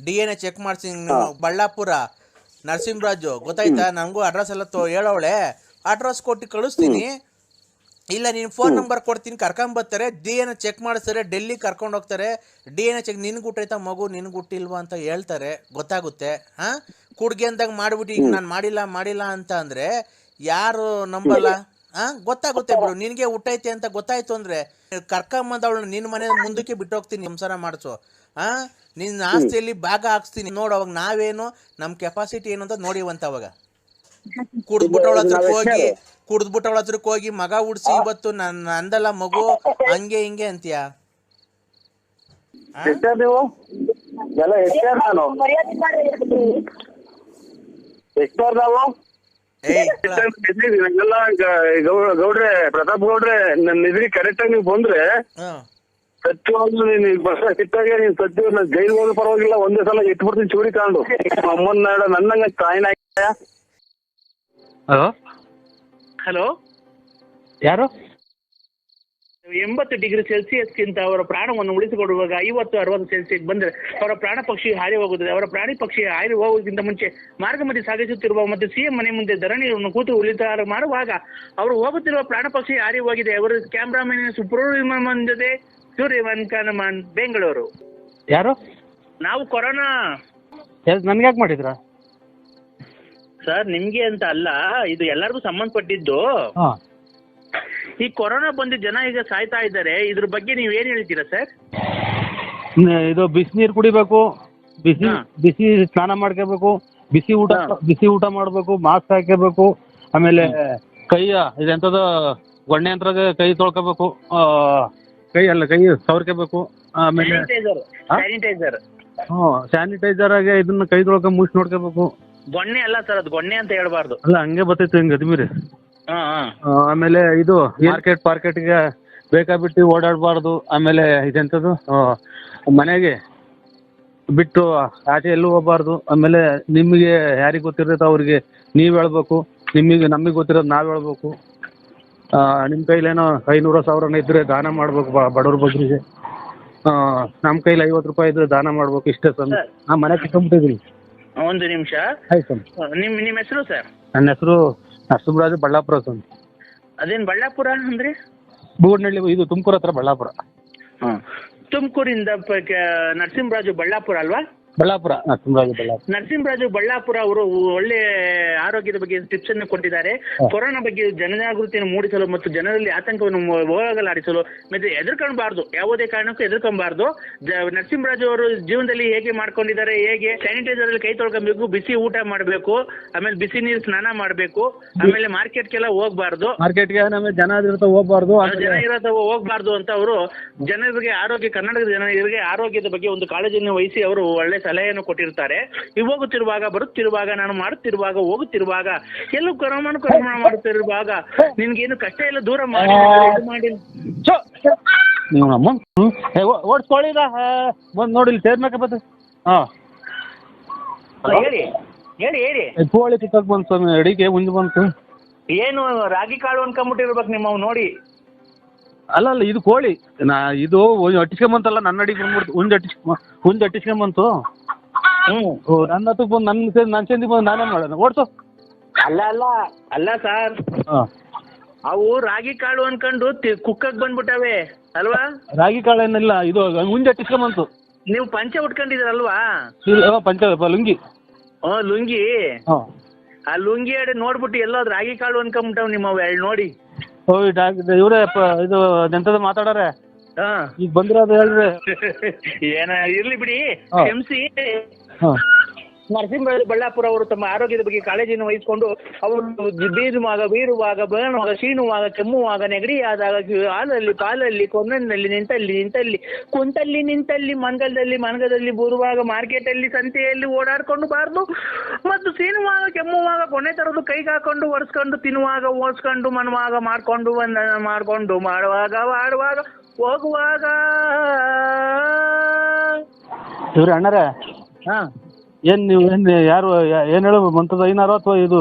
DNA ಚೆಕ್ ಮಾಡ್ಸಿ ಬಳ್ಳಾಪುರ ನರಸಿಂಹರಾಜು, ಗೊತ್ತಾಯ್ತಾ? ನಂಗೂ ಅಡ್ರೆಸ್ ಎಲ್ಲ ಹೇಳವಳೆ, ಅಡ್ರೆಸ್ ಕೊಟ್ಟು ಕಳಿಸ್ತೀನಿ. ಇಲ್ಲ ನೀನ್ ಫೋನ್ ನಂಬರ್ ಕೊಡ್ತೀನಿ, ಕರ್ಕೊಂಬರ್ತಾರೆ, DNA ಚೆಕ್ ಮಾಡಿಸ್ತಾರೆ, ಡೆಲ್ಲಿ ಕರ್ಕೊಂಡು ಹೋಗ್ತಾರೆ. DNA ಚೆಕ್ ನಿನ್ಗೆ ಹುಟ್ಟೈತಾ ಮಗು, ನಿನ್ಗೆ ಹುಟ್ಟಿಲ್ವಾ ಅಂತ ಹೇಳ್ತಾರೆ, ಗೊತ್ತಾಗುತ್ತೆ. ಕುಡ್ಗೆ ಅಂದಾಗ ಮಾಡ್ಬಿಟ್ಟು ಈಗ ನಾನು ಮಾಡಿಲ್ಲ ಅಂತ ಅಂದ್ರೆ ಯಾರು ನಂಬಲ್ಲ? ಗೊತ್ತಾಗುತ್ತೆ ಬಿಡು. ನಿನ್ಗೆ ಹುಟ್ಟೈತೆ ಅಂತ ಗೊತ್ತಾಯ್ತು ಅಂದ್ರೆ ಕರ್ಕೊಂಬಂದವಳು ನಿನ್ ಮನೆ ಮುಂದಕ್ಕೆ ಬಿಟ್ಟೋಗ್ತೀನಿ, ಸಂಸಾರ ಮಾಡಿಸು. ನಿನ್ನ ಆಸ್ತಿಯಲ್ಲಿ ಭಾಗ ಹಾಕ್ಸ್ತೀನಿ ನೋಡು. ಅವಾಗ ನಾವೇನು ನಮ್ ಕೆಪಾಸಿಟಿ ಏನು ಅಂತ ನೋಡಿವಂತ. ಅವಾಗ ಕುಡ್ದ್ಬಿಟ್ಟವಳ ಹತ್ರಕ್ಕೆ ಹೋಗಿ ಮಗ ಹುಡ್ಸಿ ಇವತ್ತು ನಂದಲ್ಲ ಮಗು ಹಂಗೆ ಹಿಂಗೆ ಅಂತೀಯ? ಗೌಡ್ರೆ, ಪ್ರತಾಪ್ ಗೌಡ್ರೆ, ನನ್ನ ಎದುರಿಗೆ ಕರೆಕ್ಟ್ ಆಗಿ ನೀವು ಬಂದ್ರೆ ಸತ್ಯವಾಗ್ಲೂ ನೀನು ಬಸ್ ಸಿಟ್ಟಾಗೆ ನೀನ್ ಸತ್ಯ ಜೈಲ್ ಹೋದ ಪರವಾಗಿಲ್ಲ, ಒಂದೇ ಸಲ ಇಟ್ಬಿಡ್ತೀನಿ ಚೂರಿ ತಗೊಂಡು. ಅಮ್ಮನ್ ನಾಡ ನನ್ನಂಗ ಕಾಯಿನ. ಹಲೋ, ಯಾರು? 80 ಡಿಗ್ರಿ ಸೆಲ್ಸಿಯಸ್ಗಿಂತ ಅವರ ಪ್ರಾಣವನ್ನು ಉಳಿಸಿಕೊಡುವಾಗ 50-60 ಸೆಲ್ಸಿಯಸ್ ಬಂದರೆ ಅವರ ಪ್ರಾಣ ಪಕ್ಷಿ ಹಾರಿ ಹೋಗುತ್ತದೆ. ಅವರ ಪ್ರಾಣಿ ಪಕ್ಷಿ ಹಾರಿ ಹೋಗುವುದಕ್ಕಿಂತ ಮುಂಚೆ ಮಾರ್ಗ ಮಧ್ಯೆ ಸಾಗಿಸುತ್ತಿರುವ ಮತ್ತು ಸಿಎಂ ಮನೆ ಮುಂದೆ ಧರಣಿಯನ್ನು ಕೂತು ಉಳಿತಾರ ಮಾಡುವಾಗ ಅವರು ಹೋಗುತ್ತಿರುವ ಪ್ರಾಣ ಪಕ್ಷಿ ಹಾರಿ ಹೋಗಿದೆ. ಅವರು ಕ್ಯಾಮ್ರಾಮನ್ ಸುಬ್ರಹ್ಮಣ್ಯನ್ ಜೊತೆ ಸೂರ್ಯಮನ್ ಕನಮನ್, ಬೆಂಗಳೂರು. ಯಾರು? ನಾವು ಕೊರೋನಾ. ನನ್ಗೆ ಯಾಕೆ ಮಾಡಿದ್ರ ಸರ್? ನಿಮ್ಗೆ ಅಂತ ಅಲ್ಲ, ಇದು ಎಲ್ಲರಿಗೂ ಸಂಬಂಧಪಟ್ಟಿದ್ದು. ಈ ಕೊರೋನಾ ಬಂದು ಜನ ಈಗ ಸಾಯ್ತಾ ಇದ್ದಾರೆ, ಇದ್ರ ಬಗ್ಗೆ ನೀವ್ ಏನ್ ಹೇಳ್ತೀರಾ ಸರ್? ಇದು ಬಿಸಿನೀರು ಕುಡಿಬೇಕು, ಬಿಸಿ ಸ್ನಾನ ಮಾಡ್ಕೋಬೇಕು, ಬಿಸಿ ಊಟ ಮಾಡ್ಬೇಕು, ಮಾಸ್ಕ್ ಹಾಕಬೇಕು, ಆಮೇಲೆ ಇದೆಂತದ ಗೊಣ್ಣೆ ಯಂತ್ರಾಗ ಕೈ ತೊಳ್ಕೋಬೇಕು, ಕೈ ಸವರ್ಕೋಬೇಕು, ಆಮೇಲೆ ಸ್ಯಾನಿಟೈಸರ್ ಆಗಿ ಇದನ್ನ ಕೈ ತೊಳ್ಕೊ ಮುಗಿಸಿ ನೋಡ್ಕೋಬೇಕು. ಗೊಣ್ಣೆ ಅಲ್ಲ ಸರ್, ಅದು ಗೊಣ್ಣೆ ಅಂತ ಹೇಳ್ಬಾರ್ದು. ಅಲ್ಲ ಹಂಗೆ ಬರ್ತೈತಿ ಹಿಂಗ ಅದ್ಮೀರಿ. ಆಮೇಲೆ ಇದು ಪಾರ್ಕೆಟ್ಗೆ ಬೇಕಾಬಿಟ್ಟು ಓಡಾಡಬಾರ್ದು. ಆಮೇಲೆ ಇದೆಂತದ್ದು ಮನೆಗೆ ಬಿಟ್ಟು ಆಚೆ ಎಲ್ಲೂ ಹೋಗ್ಬಾರ್ದು. ಆಮೇಲೆ ನಿಮಗೆ ಯಾರಿಗೆ ಗೊತ್ತಿರ್ತೈತೆ ಅವ್ರಿಗೆ ನೀವ್ ಹೇಳ್ಬೇಕು, ನಮಗೆ ಗೊತ್ತಿರೋದು ನಾವ್ ಹೇಳ್ಬೇಕು. ನಿಮ್ ಕೈಲೇನೋ 500,000 ಇದ್ರೆ ದಾನ ಮಾಡ್ಬೇಕು ಬಡವ್ರ ಬಗ್ಗರಿಗೆ. ನಮ್ ಕೈಲಿ 50 ರೂಪಾಯಿ ಇದ್ರೆ ದಾನ ಮಾಡ್ಬೇಕು. ಇಷ್ಟೇ ಸರ್. ನಾ ಮನೆ ಕಿತ್ಕೊಂಡ್ಬಿಟ್ಟಿದ್ದೀನಿ. ಒಂದು ನಿಮಿಷ. ಆಯ್ತು ಸರ್. ನಿಮ್ಮ ಹೆಸರು ಸರ್? ನನ್ನ ಹೆಸರು ನರಸಿಂಹರಾಜು, ಬಳ್ಳಾಪುರ ಸರ್. ಅದೇನ್ ಬಳ್ಳಾಪುರ ಅಂದ್ರೆ? ಬೂಡ್ನಳ್ಳಿ, ಇದು ತುಮಕೂರು ಹತ್ರ ಬಳ್ಳಾಪುರ. ತುಮಕೂರಿಂದ ನರಸಿಂಹರಾಜು ಬಳ್ಳಾಪುರ ಅಲ್ವಾ? ಬಳ್ಳಾಪುರ ನರಸಿಂಹರಾಜು ಬಳ್ಳಾಪುರ. ನರಸಿಂಹರಾಜು ಬಳ್ಳಾಪುರ ಅವರು ಒಳ್ಳೆ ಆರೋಗ್ಯದ ಬಗ್ಗೆ ಟಿಪ್ಸ್ ಅನ್ನು ಕೊಟ್ಟಿದ್ದಾರೆ. ಕೊರೋನಾ ಬಗ್ಗೆ ಜನಜಾಗೃತಿಯನ್ನು ಮೂಡಿಸಲು ಮತ್ತು ಜನರಲ್ಲಿ ಆತಂಕವನ್ನು ಹೋಗಲಾಡಿಸಲು ಮತ್ತೆ ಎದುರ್ಕೊಳ್ಬಾರ್ದು, ಯಾವುದೇ ಕಾರಣಕ್ಕೂ ಎದುರ್ಕೊಬಾರ್ದು. ನರಸಿಂಹರಾಜು ಅವರು ಜೀವನದಲ್ಲಿ ಹೇಗೆ ಮಾಡ್ಕೊಂಡಿದ್ದಾರೆ, ಹೇಗೆ ಸ್ಯಾನಿಟೈಸರ್ ಅಲ್ಲಿ ಕೈ ತೊಳ್ಕೊಬೇಕು, ಬಿಸಿ ಊಟ ಮಾಡಬೇಕು, ಆಮೇಲೆ ಬಿಸಿ ನೀರು ಸ್ನಾನ ಮಾಡಬೇಕು, ಆಮೇಲೆ ಮಾರ್ಕೆಟ್ಗೆಲ್ಲ ಹೋಗ್ಬಾರ್ದು, ಮಾರ್ಕೆಟ್ಗೆ ಜನ ಇರ್ತಾವ ಹೋಗ್ಬಾರ್ದು, ಜನ ಇರತ್ತವ ಹೋಗ್ಬಾರ್ದು ಅಂತ ಅವರು ಜನರಿಗೆ ಆರೋಗ್ಯ, ಕರ್ನಾಟಕದ ಜನರಿಗೆ ಆರೋಗ್ಯದ ಬಗ್ಗೆ ಒಂದು ಕಾಳಜಿಯನ್ನು ವಹಿಸಿ ಅವರು ಒಳ್ಳೆ ಸಲಹೆಯನ್ನು ಕೊಟ್ಟಿರ್ತಾರೆ. ಹೋಗುತ್ತಿರುವಾಗ, ಬರುತ್ತಿರುವಾಗ, ನಾನು ಮಾಡುತ್ತಿರುವಾಗ, ಹೋಗುತ್ತಿರುವಾಗ, ಎಲ್ಲೂ ಕರೋಮಣ ಮಾಡುತ್ತಿರುವಾಗ ನಿನ್ಗೇನು ಕಷ್ಟ ಎಲ್ಲ ದೂರ ಮಾಡಿ ನೀವು ಓಡಿಸ್ಕೊಳ್ಳಿದ ಬಂದು ನೋಡಿ ಸೇರ್ಬೇಕ ಬತ್ತ. ಹಾಂ ಹೇಳಿ ಹೇಳಿ ಹೇಳಿ. ಕೋಳಿ ಕಿತ್ತಕ್ ಬಂತು ಸ್ವಾಮಿ, ಅಡಿಗೆ ಮುಂದೆ ಬಂತು. ಏನು ರಾಗಿ ಕಾಳು ಅನ್ಕೊಂಬಿಟ್ಟಿರ್ಬೇಕು ನಿಮ್ಮವ್ ನೋಡಿ. ಅಲ್ಲ ಇದು ಕೋಳಿ ಇದು ಅಟ್ಟಿಸ್ಕೊಂಬಂತಲ್ಲ, ನನ್ನ ಅಡಿಗೆ ಬಂದ್ಬಿಡ್ತು, ಹುಂಜ್ ಅಟ್ಟಿಸ್ಕೊಂಬಂತು. ನನ್ನ ಹತ್ತಕ್ಕೆ ಬಂದು ನನ್ನ ಚೆಂದಿ ಬಂದು ನಾನೇನು ಮಾಡೋಣ, ಓಡಿಸು. ಅಲ್ಲ ಅಲ್ಲ ಅಲ್ಲ ಸರ್, ಅವು ರಾಗಿ ಕಾಳು ಅನ್ಕೊಂಡು ಕುಕ್ಕಕ್ ಬಂದ್ಬಿಟ್ಟವೆ ಅಲ್ವಾ? ರಾಗಿ ಕಾಳು ಏನಿಲ್ಲ, ಇದು ಹುಂಜ್ ಅಟ್ಟಿಸ್ಕೊಂಬಂತು. ನೀವು ಪಂಚೆ ಉಟ್ಕೊಂಡಿದ್ದೀರಲ್ವಾ? ಪಂಚ ಲುಂಗಿ. ಲುಂಗಿ. ಆ ಲುಂಗಿ ಅಡೆ ನೋಡ್ಬಿಟ್ಟು ಎಲ್ಲೋ ರಾಗಿ ಕಾಳು ಅನ್ಕೊಂಬಿಟ್ಟವ್ ನಿಮ್ಮವ್ ಎರಡು ನೋಡಿ. ಇವ್ರೇ ಇದು ಎಂತದ ಮಾತಾಡಾರೆ, ಈಗ ಬಂದಿರೋದು ಹೇಳ್ರಿ. ಏನ ಇರ್ಲಿ ಬಿಡಿ, ಕ್ಷಮಿಸಿ. ನರಸಿಂಹರಾಜು ಬಳ್ಳಾಪುರ ಅವರು ತಮ್ಮ ಆರೋಗ್ಯದ ಬಗ್ಗೆ ಕಾಳಜಿಯನ್ನು ವಹಿಸಿಕೊಂಡು ಅವರು ಬೀರುವಾಗ, ಬೇಣುವಾಗ, ಶೀಣುವಾಗ, ಕೆಮ್ಮುವಾಗ, ನೆಗಡಿಯಾದಾಗ, ಹಾಲಲ್ಲಿ, ಪಾಲಲ್ಲಿ, ಕೊನ್ನಲ್ಲಿ, ನಿಂತಲ್ಲಿ, ಕುಂತಲ್ಲಿ, ನಿಂತಲ್ಲಿ, ಮನಗದಲ್ಲಿ, ಬೂರುವಾಗ, ಮಾರ್ಕೆಟಲ್ಲಿ, ಸಂತೆಯಲ್ಲಿ ಓಡಾಡ್ಕೊಂಡು ಬಾರ್ದು, ಮತ್ತು ಸೀನುವಾಗ, ಕೆಮ್ಮುವಾಗ, ಕೊನೆ ತರದು ಕೈಗೆ ಹಾಕೊಂಡು ಒರೆಸ್ಕೊಂಡು, ತಿನ್ನುವಾಗ, ಓಡಿಸ್ಕೊಂಡು, ಮನುವಾಗ, ಮಾಡ್ಕೊಂಡು ಮಾಡುವಾಗ, ಆಡುವಾಗ, ಹೋಗುವಾಗ. ಇವ್ರಿ ಅಣ್ಣರೇ, ಏನ್ ನೀವು ಯಾರು ಏನ್ ಹೇಳು ಮಂತದ ಐನಾರು ಅಥವಾ ಇದು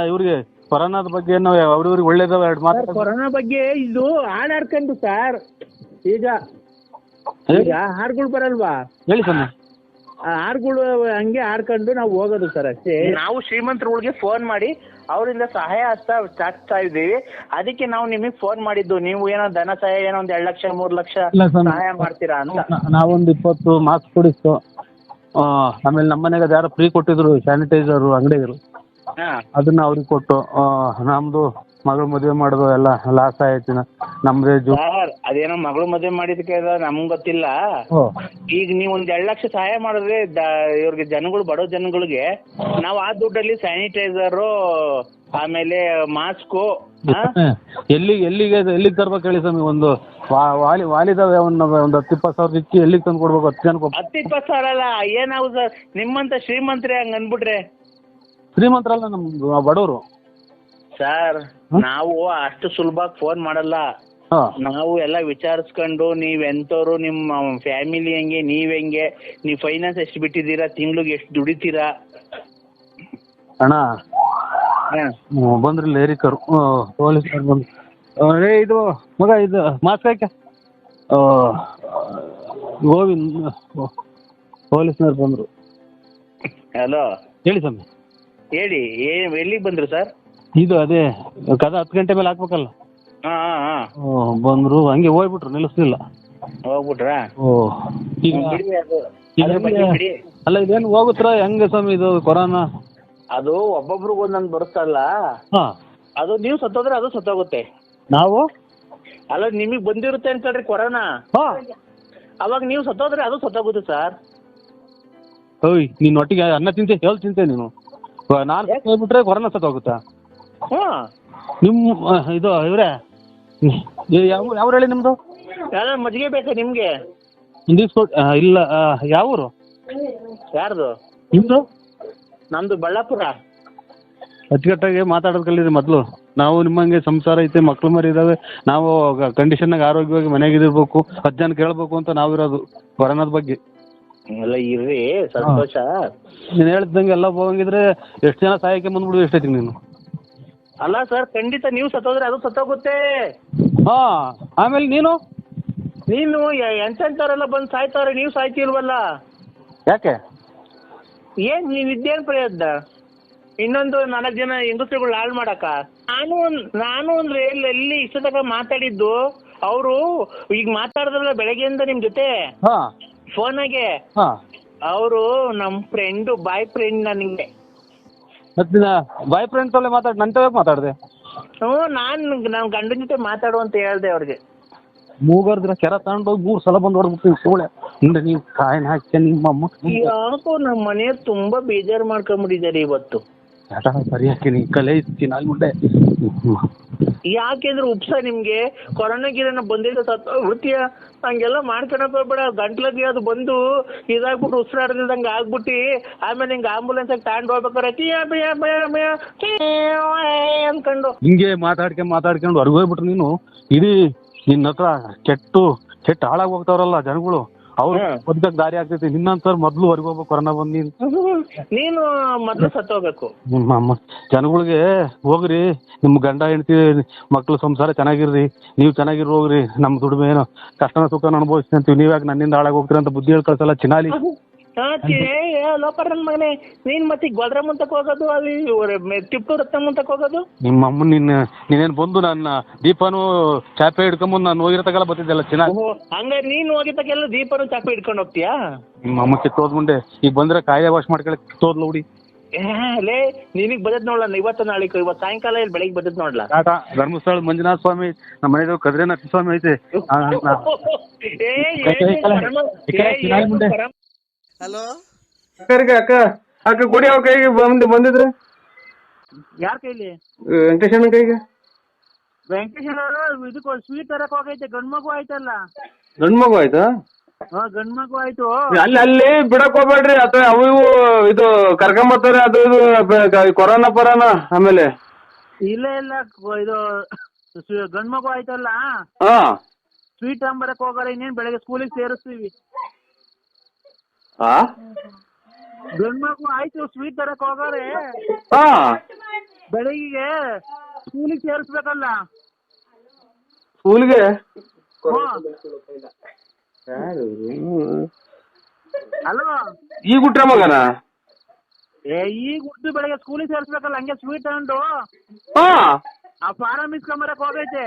ಇವ್ರಿಗೆ ಕೊರೋನಾದ ಬಗ್ಗೆ ಏನೋ ಅವ್ರಿಗೆ ಒಳ್ಳೇದವ ಎರಡು ಮಾತು. ಕೊರೋನಾ ಬಗ್ಗೆ ಇದು ಹಾಡಾಡ್ಕೊಂಡು ಸರ್, ಈಗ ಹಾಡ್ಗಳು ಬರಲ್ವಾ, ಹೇಳಿ ಸರ್. ಹಾಡ್ಗಳು ಹಂಗೆ ಹಾಡ್ಕೊಂಡು ನಾವು ಹೋಗೋದು ಸರ್ ಅಷ್ಟೇ. ನಾವು ಶ್ರೀಮಂತರುಗಳಿಗೆ ಫೋನ್ ಮಾಡಿ ಅವರಿಂದ ಸಹಾಯ ಚಾಚ್ತಾ ಇದ್ದೀವಿ. ಅದಕ್ಕೆ ನಾವು ನಿಮಗೆ ಫೋನ್ ಮಾಡಿದ್ದು, ನೀವು ಏನೋ ಧನ ಸಹಾಯ ಏನೋ ಒಂದ್ 2 ಲಕ್ಷ 3 ಲಕ್ಷ ಸಹಾಯ ಮಾಡ್ತೀರಾ ಅಂತ. ನಾವೊಂದು 20 ಮಾಸ್ಕ್ ಕೊಡಿಸ್ತು. ಆಮೇಲೆ ನಮ್ಮ ಮನೆಗೆ ಯಾರೋ ಫ್ರೀ ಕೊಟ್ಟಿದ್ರು ಸ್ಯಾನಿಟೈಸರ್ ಅಂಗಡಿಗರು, ಅದನ್ನ ಅವ್ರಿಗೆ ಕೊಟ್ಟು ನಮ್ದು ಮಗಳು ಮದುವೆ ಮಾಡೋದು ಎಲ್ಲ ಲಾಸ್ ಆಯ್ತು. ನಮ್ದೇ ಅದೇನೋ ಮಗಳು ಮದುವೆ ಮಾಡಿದಕ್ಕೆ ನಮ್ಗೆ ಗೊತ್ತಿಲ್ಲ. ಈಗ ನೀವು ಒಂದ್ 2 ಲಕ್ಷ ಸಹಾಯ ಮಾಡಿದ್ರೆ ಇವ್ರಿಗೆ ಜನಗಳು, ಬಡೋ ಜನಗಳಿಗೆ ನಾವು ಆ ದುಡ್ಡಲ್ಲಿ ಸ್ಯಾನಿಟೈಸರು, ಆಮೇಲೆ ಮಾಸ್ಕು ಎಲ್ಲಿಗೆ ತರ್ಬೇಕು ಹೇಳಿ ಸ್ವಾಮಿ? ಒಂದು ವಾಲಿದಾವೆ ಒಂದು 10-20 ಸಾವಿರ ಇಕ್ಕಿ ಎಲ್ಲಿಗೆ ತಂದು ಕೊಡ್ಬೇಕು? 10 ಜನಕ್ಕೆ 10-20 ಸಾವಿರ ಅಲ್ಲ, ಏನಾವು ಸರ್ ನಿಮ್ಮಂತ ಶ್ರೀಮಂತರೇ ಹಂಗ ಅನ್ಬಿಟ್ರೆ? ಶ್ರೀಮಂತರಲ್ಲ, ನಮ್ದು ಬಡವರು ಸರ್. ನಾವು ಅಷ್ಟು ಸುಲಭ ಫೋನ್ ಮಾಡಲ್ಲ. ನಾವು ಎಲ್ಲ ವಿಚಾರಿಸ್ಕೊಂಡು ನೀವೆಂತವ್ರು, ನಿಮ್ಮ ಫ್ಯಾಮಿಲಿ ಹೆಂಗೆ, ನೀವ್ ಹೆಂಗೆ, ನೀವ್ ಫೈನಾನ್ಸ್ ಎಷ್ಟು ಬಿಟ್ಟಿದ್ದೀರಾ, ತಿಂಗ್ಳಿಗೆ ಎಷ್ಟು ದುಡಿತೀರಾ? ಅಣ್ಣ ಬಂದ್ರಲ್ಲ ಏರಿಕರು ಪೊಲೀಸ್ನವ್ರು ಬಂದು, ಇದು ಮಗ ಇದು ಮಾಸ್ಕ್ ಹಾಕ, ಗೋವಿಂದ್ ಪೊಲೀಸ್ನವ್ರು ಬಂದ್ರು. ಹಲೋ ಹೇಳಿ ಸ್ವಾಮಿ. ಹೇಳಿ, ಎಲ್ಲಿಗೆ ಬಂದ್ರು ಸರ್? ಇದು ಅದೇ ಕದ 10 ಗಂಟೆ ಮೇಲೆ ಹಾಕ್ಬೇಕಲ್ಲ. ಬಂದ್ರು, ಹಂಗೆ ಹೋಗ್ಬಿಟ್ರು, ನಿಲ್ಲಿಸ್ಲಿಲ್ಲ. ಹೋಗ್ಬಿಟ್ರಾ? ಅಲ್ಲ ಇದೇನು ಹೋಗುತ್ತಾ ಹೆಂಗೆ ಸ್ವಾಮಿ ಇದು ಕೊರೋನಾ? ಅದು ಒಬ್ಬೊಬ್ರಿಗೆ ಒಂದೊಂದು ಬರುತ್ತಲ್ಲ, ಅದು ನೀವು ಸತ್ತೋದ್ರೆ ಅದು ಸತ್ತೋಗುತ್ತೆ. ನಾವು ಅಲ್ಲ ನಿಮಗ್ ಬಂದಿರುತ್ತೆ ಅನ್ಕೊಳ್ರಿ ಕೊರೋನಾ, ಅವಾಗ ನೀವು ಸತ್ತೋದ್ರೆ ಅದು ಸತ್ತೋಗುತ್ತೆ ಸರ್. ಓಯ್, ನೀನ್ ಒಟ್ಟಿಗೆ ಅನ್ನ ತಿಂತೆ ಹೇಳಿ ತಿಂತೆ ನೀನು, ನಾನು ಹೋಗ್ಬಿಟ್ರೆ ಕೊರೋನಾ ಸತ್ತೋಗುತ್ತಾ? ನಿಮ್ಮ ಇದು ಇವ್ರೆ ಯಾವ ಹೇಳಿ ನಿಮ್ದು? ಯಾವ್ದಾದ್ರು ಮಜ್ಜಿಗೆ ಬೇಕಾ ನಿಮ್ಗೆ? ಇಲ್ಲ, ಯಾವ ಊರು? ಯಾರ್ದು? ನಿಮ್ದು? ನಮ್ದು ಬಳ್ಳಾಪುರ. ಅಚ್ಚುಕಟ್ಟಾಗಿ ಮಾತಾಡೋದು ಕಲೀರಿ ಮೊದಲು. ನಾವು ನಿಮ್ಮಂಗೆ ಸಂಸಾರ ಐತೆ, ಮಕ್ಳು ಮರಿ ಇದಾವೆ, ನಾವು ಕಂಡೀಷನ್ನಾಗ ಆರೋಗ್ಯವಾಗಿ ಮನೆಯಾಗಿರ್ಬೇಕು, 10 ಜನ ಕೇಳ್ಬೇಕು ಅಂತ ನಾವಿರೋದು ಕೊರೋನಾದ ಬಗ್ಗೆ. ಎಲ್ಲ ಇರ್ರಿ, ಸಂತೋಷ. ನೀನು ಹೇಳ್ದಂಗೆ ಎಲ್ಲ ಹೋಗಂಗಿದ್ರೆ ಎಷ್ಟು ಜನ ಸಹಾಯಕ್ಕೆ ಬಂದ್ಬಿಡು, ಎಷ್ಟೈತಿ ನೀನು? ಅಲ್ಲ ಸರ್, ಖಂಡಿತ ನೀವು ಸತ್ತೋದ್ರೆ ಅದು ಸತ್ತೋಗುತ್ತೆ. ಆಮೇಲೆ ನೀನು ಎಂತೆಂಥವ್ರೆಲ್ಲ ಬಂದು ಸಾಯ್ತಾವ್ರೆ, ನೀವು ಸಾಯ್ತಿಲ್ವಲ್ಲ ಯಾಕೆ? ಏನ್ ನೀವ್ ಇದ್ದೇನ್ ಪ್ರಯತ್ನ? ಇನ್ನೊಂದು 4 ಜನ ಹೆಂಗಸರುಗಳು ಹಾಳು ಮಾಡಕ? ನಾನು ಅಂದ್ರೆ ಎಲ್ಲಿ ಇಷ್ಟ ತನಕ ಮಾತಾಡಿದ್ದು, ಅವರು ಈಗ ಮಾತಾಡಿದ್ರಲ್ಲ ಬೆಳಗ್ಗೆಯಿಂದ ನಿಮ್ ಜೊತೆ ಫೋನಾಗೆ, ಅವರು ನಮ್ ಫ್ರೆಂಡ್ ಬಾಯ್ ಫ್ರೆಂಡ್ ನನಗೆ. ಮತ್ತೆ ಬಾಯ್ ಫ್ರೆಂಡ್ ತೊಲೆ ನಂತರ ಮಾತಾಡ್ದೆ. ನಾನ್ ಗಂಡನ ಜೊತೆ ಮಾತಾಡು ಅಂತ ಹೇಳ್ದೆ ಅವ್ರಿಗೆ. ಮೂಗರ್ದ್ರ ಕೆರ ತಗೊಂಡೋಗಿ 3 ಸಲ ಬಂದು ಹೊಡ್ಬಿಡ್ತೀನಿ ಸೋಳೆ ಹಿಂದೆ ನೀವು ಕಾಯಿನ ಹಾಕ್ಯ ನಿಮ್ಮ ಯಾಕೋ ನಮ್ಮ ಮನೆಯವ್ರು ತುಂಬಾ ಬೇಜಾರು ಮಾಡ್ಕೊಂಡ್ಬಿಟ್ಟಿದ್ದಾರೆ ಇವತ್ತು. ಸರಿ ಹಾಕಿನಿ ಕಲೆ ಇರ್ತೀನಿ ಅಲ್ಲಿ ಮುಂದೆ. ಯಾಕೆಂದ್ರೆ ಉಪ್ಸ ನಿಮ್ಗೆ ಕೊರೋನಾ ಗಿರೋನ ಬಂದಿದ್ದ ವೃತ್ತಿಯ ಹಂಗೆಲ್ಲ ಮಾಡ್ಕೊಳಕ್ ಹೋಗ್ಬೇಡ. ಗಂಟ್ಲಗೆ ಅದು ಬಂದು ಇದಾಗ್ಬಿಟ್ಟು ಉಸಿರಾಡ್ದಂಗೆ ಆಗ್ಬಿಟ್ಟು ಆಮೇಲೆ ಹಿಂಗೆ ಆಂಬುಲೆನ್ಸ್ ಆಗಿ ತಗೊಂಡು ಹೋಗ್ಬೇಕಾರೆ ಅನ್ಕೊಂಡು ಹಿಂಗೆ ಮಾತಾಡ್ಕೊಂಡು ಹೊರಗೆ ಹೋಗ್ಬಿಟ್ರು ನೀನು. ಇಡೀ ನಿನ್ನ ಹತ್ರ ಕೆಟ್ಟ ಹಾಳಾಗಿ ಹೋಗ್ತಾವ್ರಲ್ಲ ಜನಗಳು, ಅವ್ರು ಬದುಕಕ್ ದಾರಿ ಆಗ್ತೈತಿ. ನಿನ್ನಂತವ್ರು ಮೊದ್ಲು ಹೊರಗೆ ಹೋಗ್ಬೇಕು ಕೊರೋನಾ ಬಂದು ನೀನು ಮೊದ್ಲು ಸತ್ತೋಗ್ಬೇಕು. ಜನಗಳಿಗೆ ಹೋಗ್ರಿ, ನಿಮ್ ಗಂಡ ಹೆಂಡತಿ ಮಕ್ಳು ಸಂಸಾರ ಚೆನ್ನಾಗಿರ್ರಿ, ನೀವ್ ಚೆನ್ನಾಗಿರ್ ಹೋಗ್ರಿ, ನಮ್ ದುಡಿಮೆ ಏನೋ ಕಷ್ಟನ ಸುಖನ ಅನುಭವಿಸ್ತೀನಿ ಅಂತೀವಿ, ನೀವ್ಯಾಗ ನನ್ನಿಂದ ಹಾಳಾಗಿ ಹೋಗ್ತೀರಿ ಅಂತ ಬುದ್ಧಿ ಹೇಳ್ಕಳ್ಸಲ್ಲ ಚಿನಾಲಿ. ಲೋಪರ್ ನನ್ ಮಗನೇ, ನೀನ್ ಮತ್ತೆ ಗೊಲ್ರ ಮುಂತಕ್ ಹೋಗೋದು, ಅಲ್ಲಿ ತಿಪ್ಪು ರತ್ನ ಮುಂತಕ್ ಹೋಗೋದು. ನಿಮ್ಮ ಅಮ್ಮನ್ ನೀನೇನ್ ಬಂದು ನನ್ನ ದೀಪನು ಚಾಪೆ ಹಿಡ್ಕೊಂಬಂದು ನಾನು ಹೋಗಿರತ್ತಾಗಲ್ಲ ಬರ್ತಿದ್ದೆಲ್ಲ ಚಿನಾಲಿ. ಹಂಗಾರೆ ನೀನ್ ಹೋಗಿದ್ದಕ್ಕೆಲ್ಲ ದೀಪನು ಚಾಪೆ ಹಿಡ್ಕೊಂಡು ಹೋಗ್ತೀಯಾ? ನಿಮ್ಮ ಅಮ್ಮ ಕಿತ್ತೋದ್ ಮುಂದೆ ಈಗ ಬಂದ್ರೆ ಕಾಯಿಲೆ ವಾಶ್ ಮಾಡ್ಕೊಳಕ್ ಕಿತ್ತೋದ್ಲ ಹುಡಿ. ಲೇ ನಿನಗ್ ಬದತ್ ನೋಡ್ಲ, ಇವತ್ತು ನಾಳೆ ಇವತ್ತು ಸಾಯಂಕಾಲ ಇಲ್ಲಿ ಬೆಳಿಗ್ಗೆ ಬದತ್ ನೋಡ್ಲ. ಧರ್ಮಸ್ಥಳ ಮಂಜುನಾಥ ಸ್ವಾಮಿ, ನಮ್ಮ ಮನೆಯದು ಕದ್ರಿ ನರಸಿಂಹ ಸ್ವಾಮಿ ಐತೆ. ಹಲೋ ಅಕ್ಕ ಅಕ್ಕ ಕೊಡಿ ಅವ್ರ ಕೈಗೆ ಬಂದಿದ್ರೆ. ಯಾರ ಕೈಲಿ? ವೆಂಕಟೇಶಣ್ಣ ಕೈಗೆ. ವೆಂಕಟೇಶ್ ಅವರು ಇದಕ್ಕೆ ಸ್ವೀಟ್ ತರಕ್ ಹೋಗೈತೆ. ಗಂಡ್ ಮಗು ಆಯ್ತಲ್ಲ. ಗಂಡ್ ಮಗು ಆಯ್ತಾ? ಗಂಡ್ ಮಗು ಆಯ್ತು. ಅಲ್ಲಿ ಬಿಡಕ್ ಹೋಗ್ಬೇಡ್ರಿ, ಅಥವಾ ಅವು ಇವು ಇದು ಕರ್ಕೊಂಬರ್ತಾರೆ, ಅದು ಇದು ಕೊರೋನಾ ಆಮೇಲೆ. ಇಲ್ಲ ಇದು ಗಂಡ್ ಮಗು ಆಯ್ತಲ್ಲ, ಸ್ವೀಟ್ ತಗೊಂಬರಕ್ ಹೋಗಾರ. ಇನ್ನೇನ್ ಬೆಳಗ್ಗೆ ಸ್ಕೂಲಿಗೆ ಸೇರಿಸ್ತೀವಿ. ಗಂಡ್ ಮಗು ಆಯ್ತು, ಸ್ವೀಟ್ ತರಕ್ ಹೋಗಾರೆ. ಬೆಳಗ್ಗೆ ಸ್ಕೂಲಿಗೆ ಸೇರಿಸ್ಬೇಕಲ್ಲ. ಸ್ಕೂಲ್ಗೆ ಅಲ್ವಾ? ಈಗ ಹುಟ್ರ ಮಗನ? ಈಗ ಹುಟ್ಟು ಬೆಳಗ್ಗೆ ಸ್ಕೂಲಿಗೆ ಸೇರಿಸ್ಬೇಕಲ್ಲ. ಹಂಗೆ ಸ್ವೀಟ್ ತಗೊಂಡು ಆ ಫಾರಂ ಇಸ್ಕೊಂಬರಕ್ ಹೋಗೈತೆ.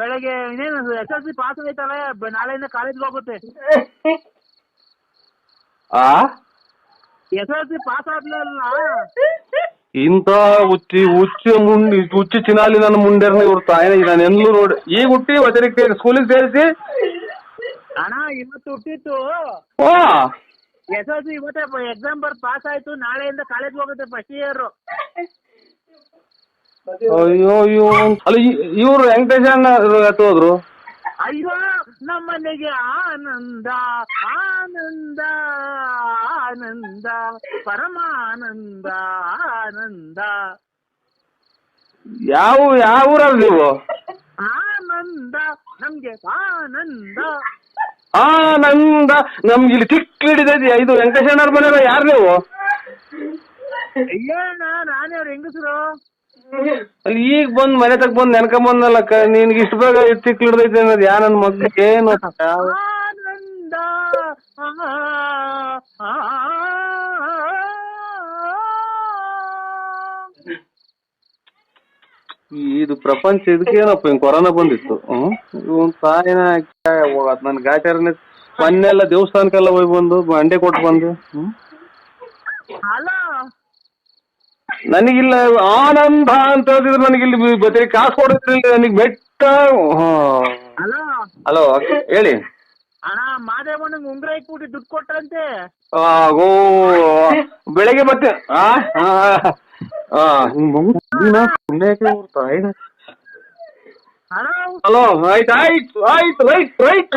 ಬೆಳಗ್ಗೆ ಇನ್ನೇನು SSLC ಪಾಸ್ ಆಗೈತಲ್ಲ, ನಾಳೆಯಿಂದ ಕಾಲೇಜ್ಗೆ ಹೋಗುತ್ತೆ. SSLC ಪಾಸ್ ಆದ್ಮೇಲೆ ಇಂತ ಹುಚ್ಚು ಚಿನಾಲಿ ನನ್ನ ಮುಂಡೆರ್ನ ಇವ್ರ ತಾಯಿನ ನಾನು ಎಲ್ಲೂ ನೋಡಿ. ಈಗ ಹುಟ್ಟಿ ವಚನಕ್ಕೆ ಸ್ಕೂಲಿಗೆ ಸೇರಿಸಿ ಅಣ್ಣ ಇವತ್ತು ಹುಟ್ಟಿತ್ತು. SSLC ಇವತ್ತೇ ಎಕ್ಸಾಮ್ ಬರ್ದು ಪಾಸ್ ಆಯ್ತು. ನಾಳೆಯಿಂದ ಕಾಲೇಜ್ಗೆ ಹೋಗುತ್ತೆ ಫಸ್ಟ್ ಇಯರ್. ಅಯ್ಯೋ ಅಲ್ಲ, ಇವ್ರು ವೆಂಕಟೇಶಣ್ಣ ಹೋದ್ರು. ಅಯ್ಯೋ ನಮ್ಮನೆಗೆ ಆನಂದ ಆನಂದ ಆನಂದ ಪರಮಾನಂದ ಆನಂದ. ಯಾವ ಊರಲ್ಲಿ ನೀವು? ಆನಂದ ನಮ್ಗೆ ಆನಂದ ನಮ್ಗೆ ಇಲ್ಲಿ ತಿಕ್ಕಿಡಿದೈತಿ. ಇದು ವೆಂಕಟೇಶಣ್ಣವ್ರ ಮನೆಯಲ್ಲ. ಯಾರು ನೀವು? ಅಯ್ಯಣ್ಣ ನಾನೇ ಅವ್ರ ಹೆಂಗಸರು. ಅಲ್ಲಿ ಈಗ ಬಂದ್ ಮನೆ ತಗ ಬಂದ್ ನೆನ್ಕೊಂಬಂದಲ್ಲ, ನಿನ್ಗೆ ಇಷ್ಟು ಬೇಗ ತಿಕ್ಕಿಡ್ದೈತಿ ಅನ್ನೋದು ಯಾ ನನ್ ಮಗ್ಳಿಗೆ ಏನು? ಆನಂದ ಇದು ಪ್ರಪಂಚ ಇದಕ್ಕೇನಪ್ಪ ಹಿಂಗ್ ಕೊರೋನಾ ಬಂದಿತ್ತು. ಇವನ್ ತಾಯಿನ ಹೋಗತ್ ನನ್ ಗಾಚಾರನೇ. ಮೊನ್ನೆಲ್ಲ ದೇವಸ್ಥಾನಕ್ಕೆಲ್ಲ ಹೋಗಿ ಬಂದು ಅಂಡೆ ಕೊಟ್ಟು ಬಂದು. ನನಗಿಲ್ಲ ಆನಂದ ಅಂತ ಹೇಳಿದ್ರೆ ನನಗಿಲ್ಲಿ ಬರೀ ಕಾಸು ಕೊಡೋದ್ರಲ್ಲಿ ನನಗೆ ಬೆಟ್ಟ. ಹಲೋ ಹೇಳಿ. ಅಣ್ಣ ಮಾದೇವಣ್ಣಂಗೆ ಉಂಗ್ರ ಇಟ್ಬಿಟ್ಟು ದುಡ್ಡು ಕೊಟ್ರಂತೆ. ಬೆಳಗ್ಗೆ ಮತ್ತೆ ಹಲೋ ಆಯ್ತು ರೈಟ್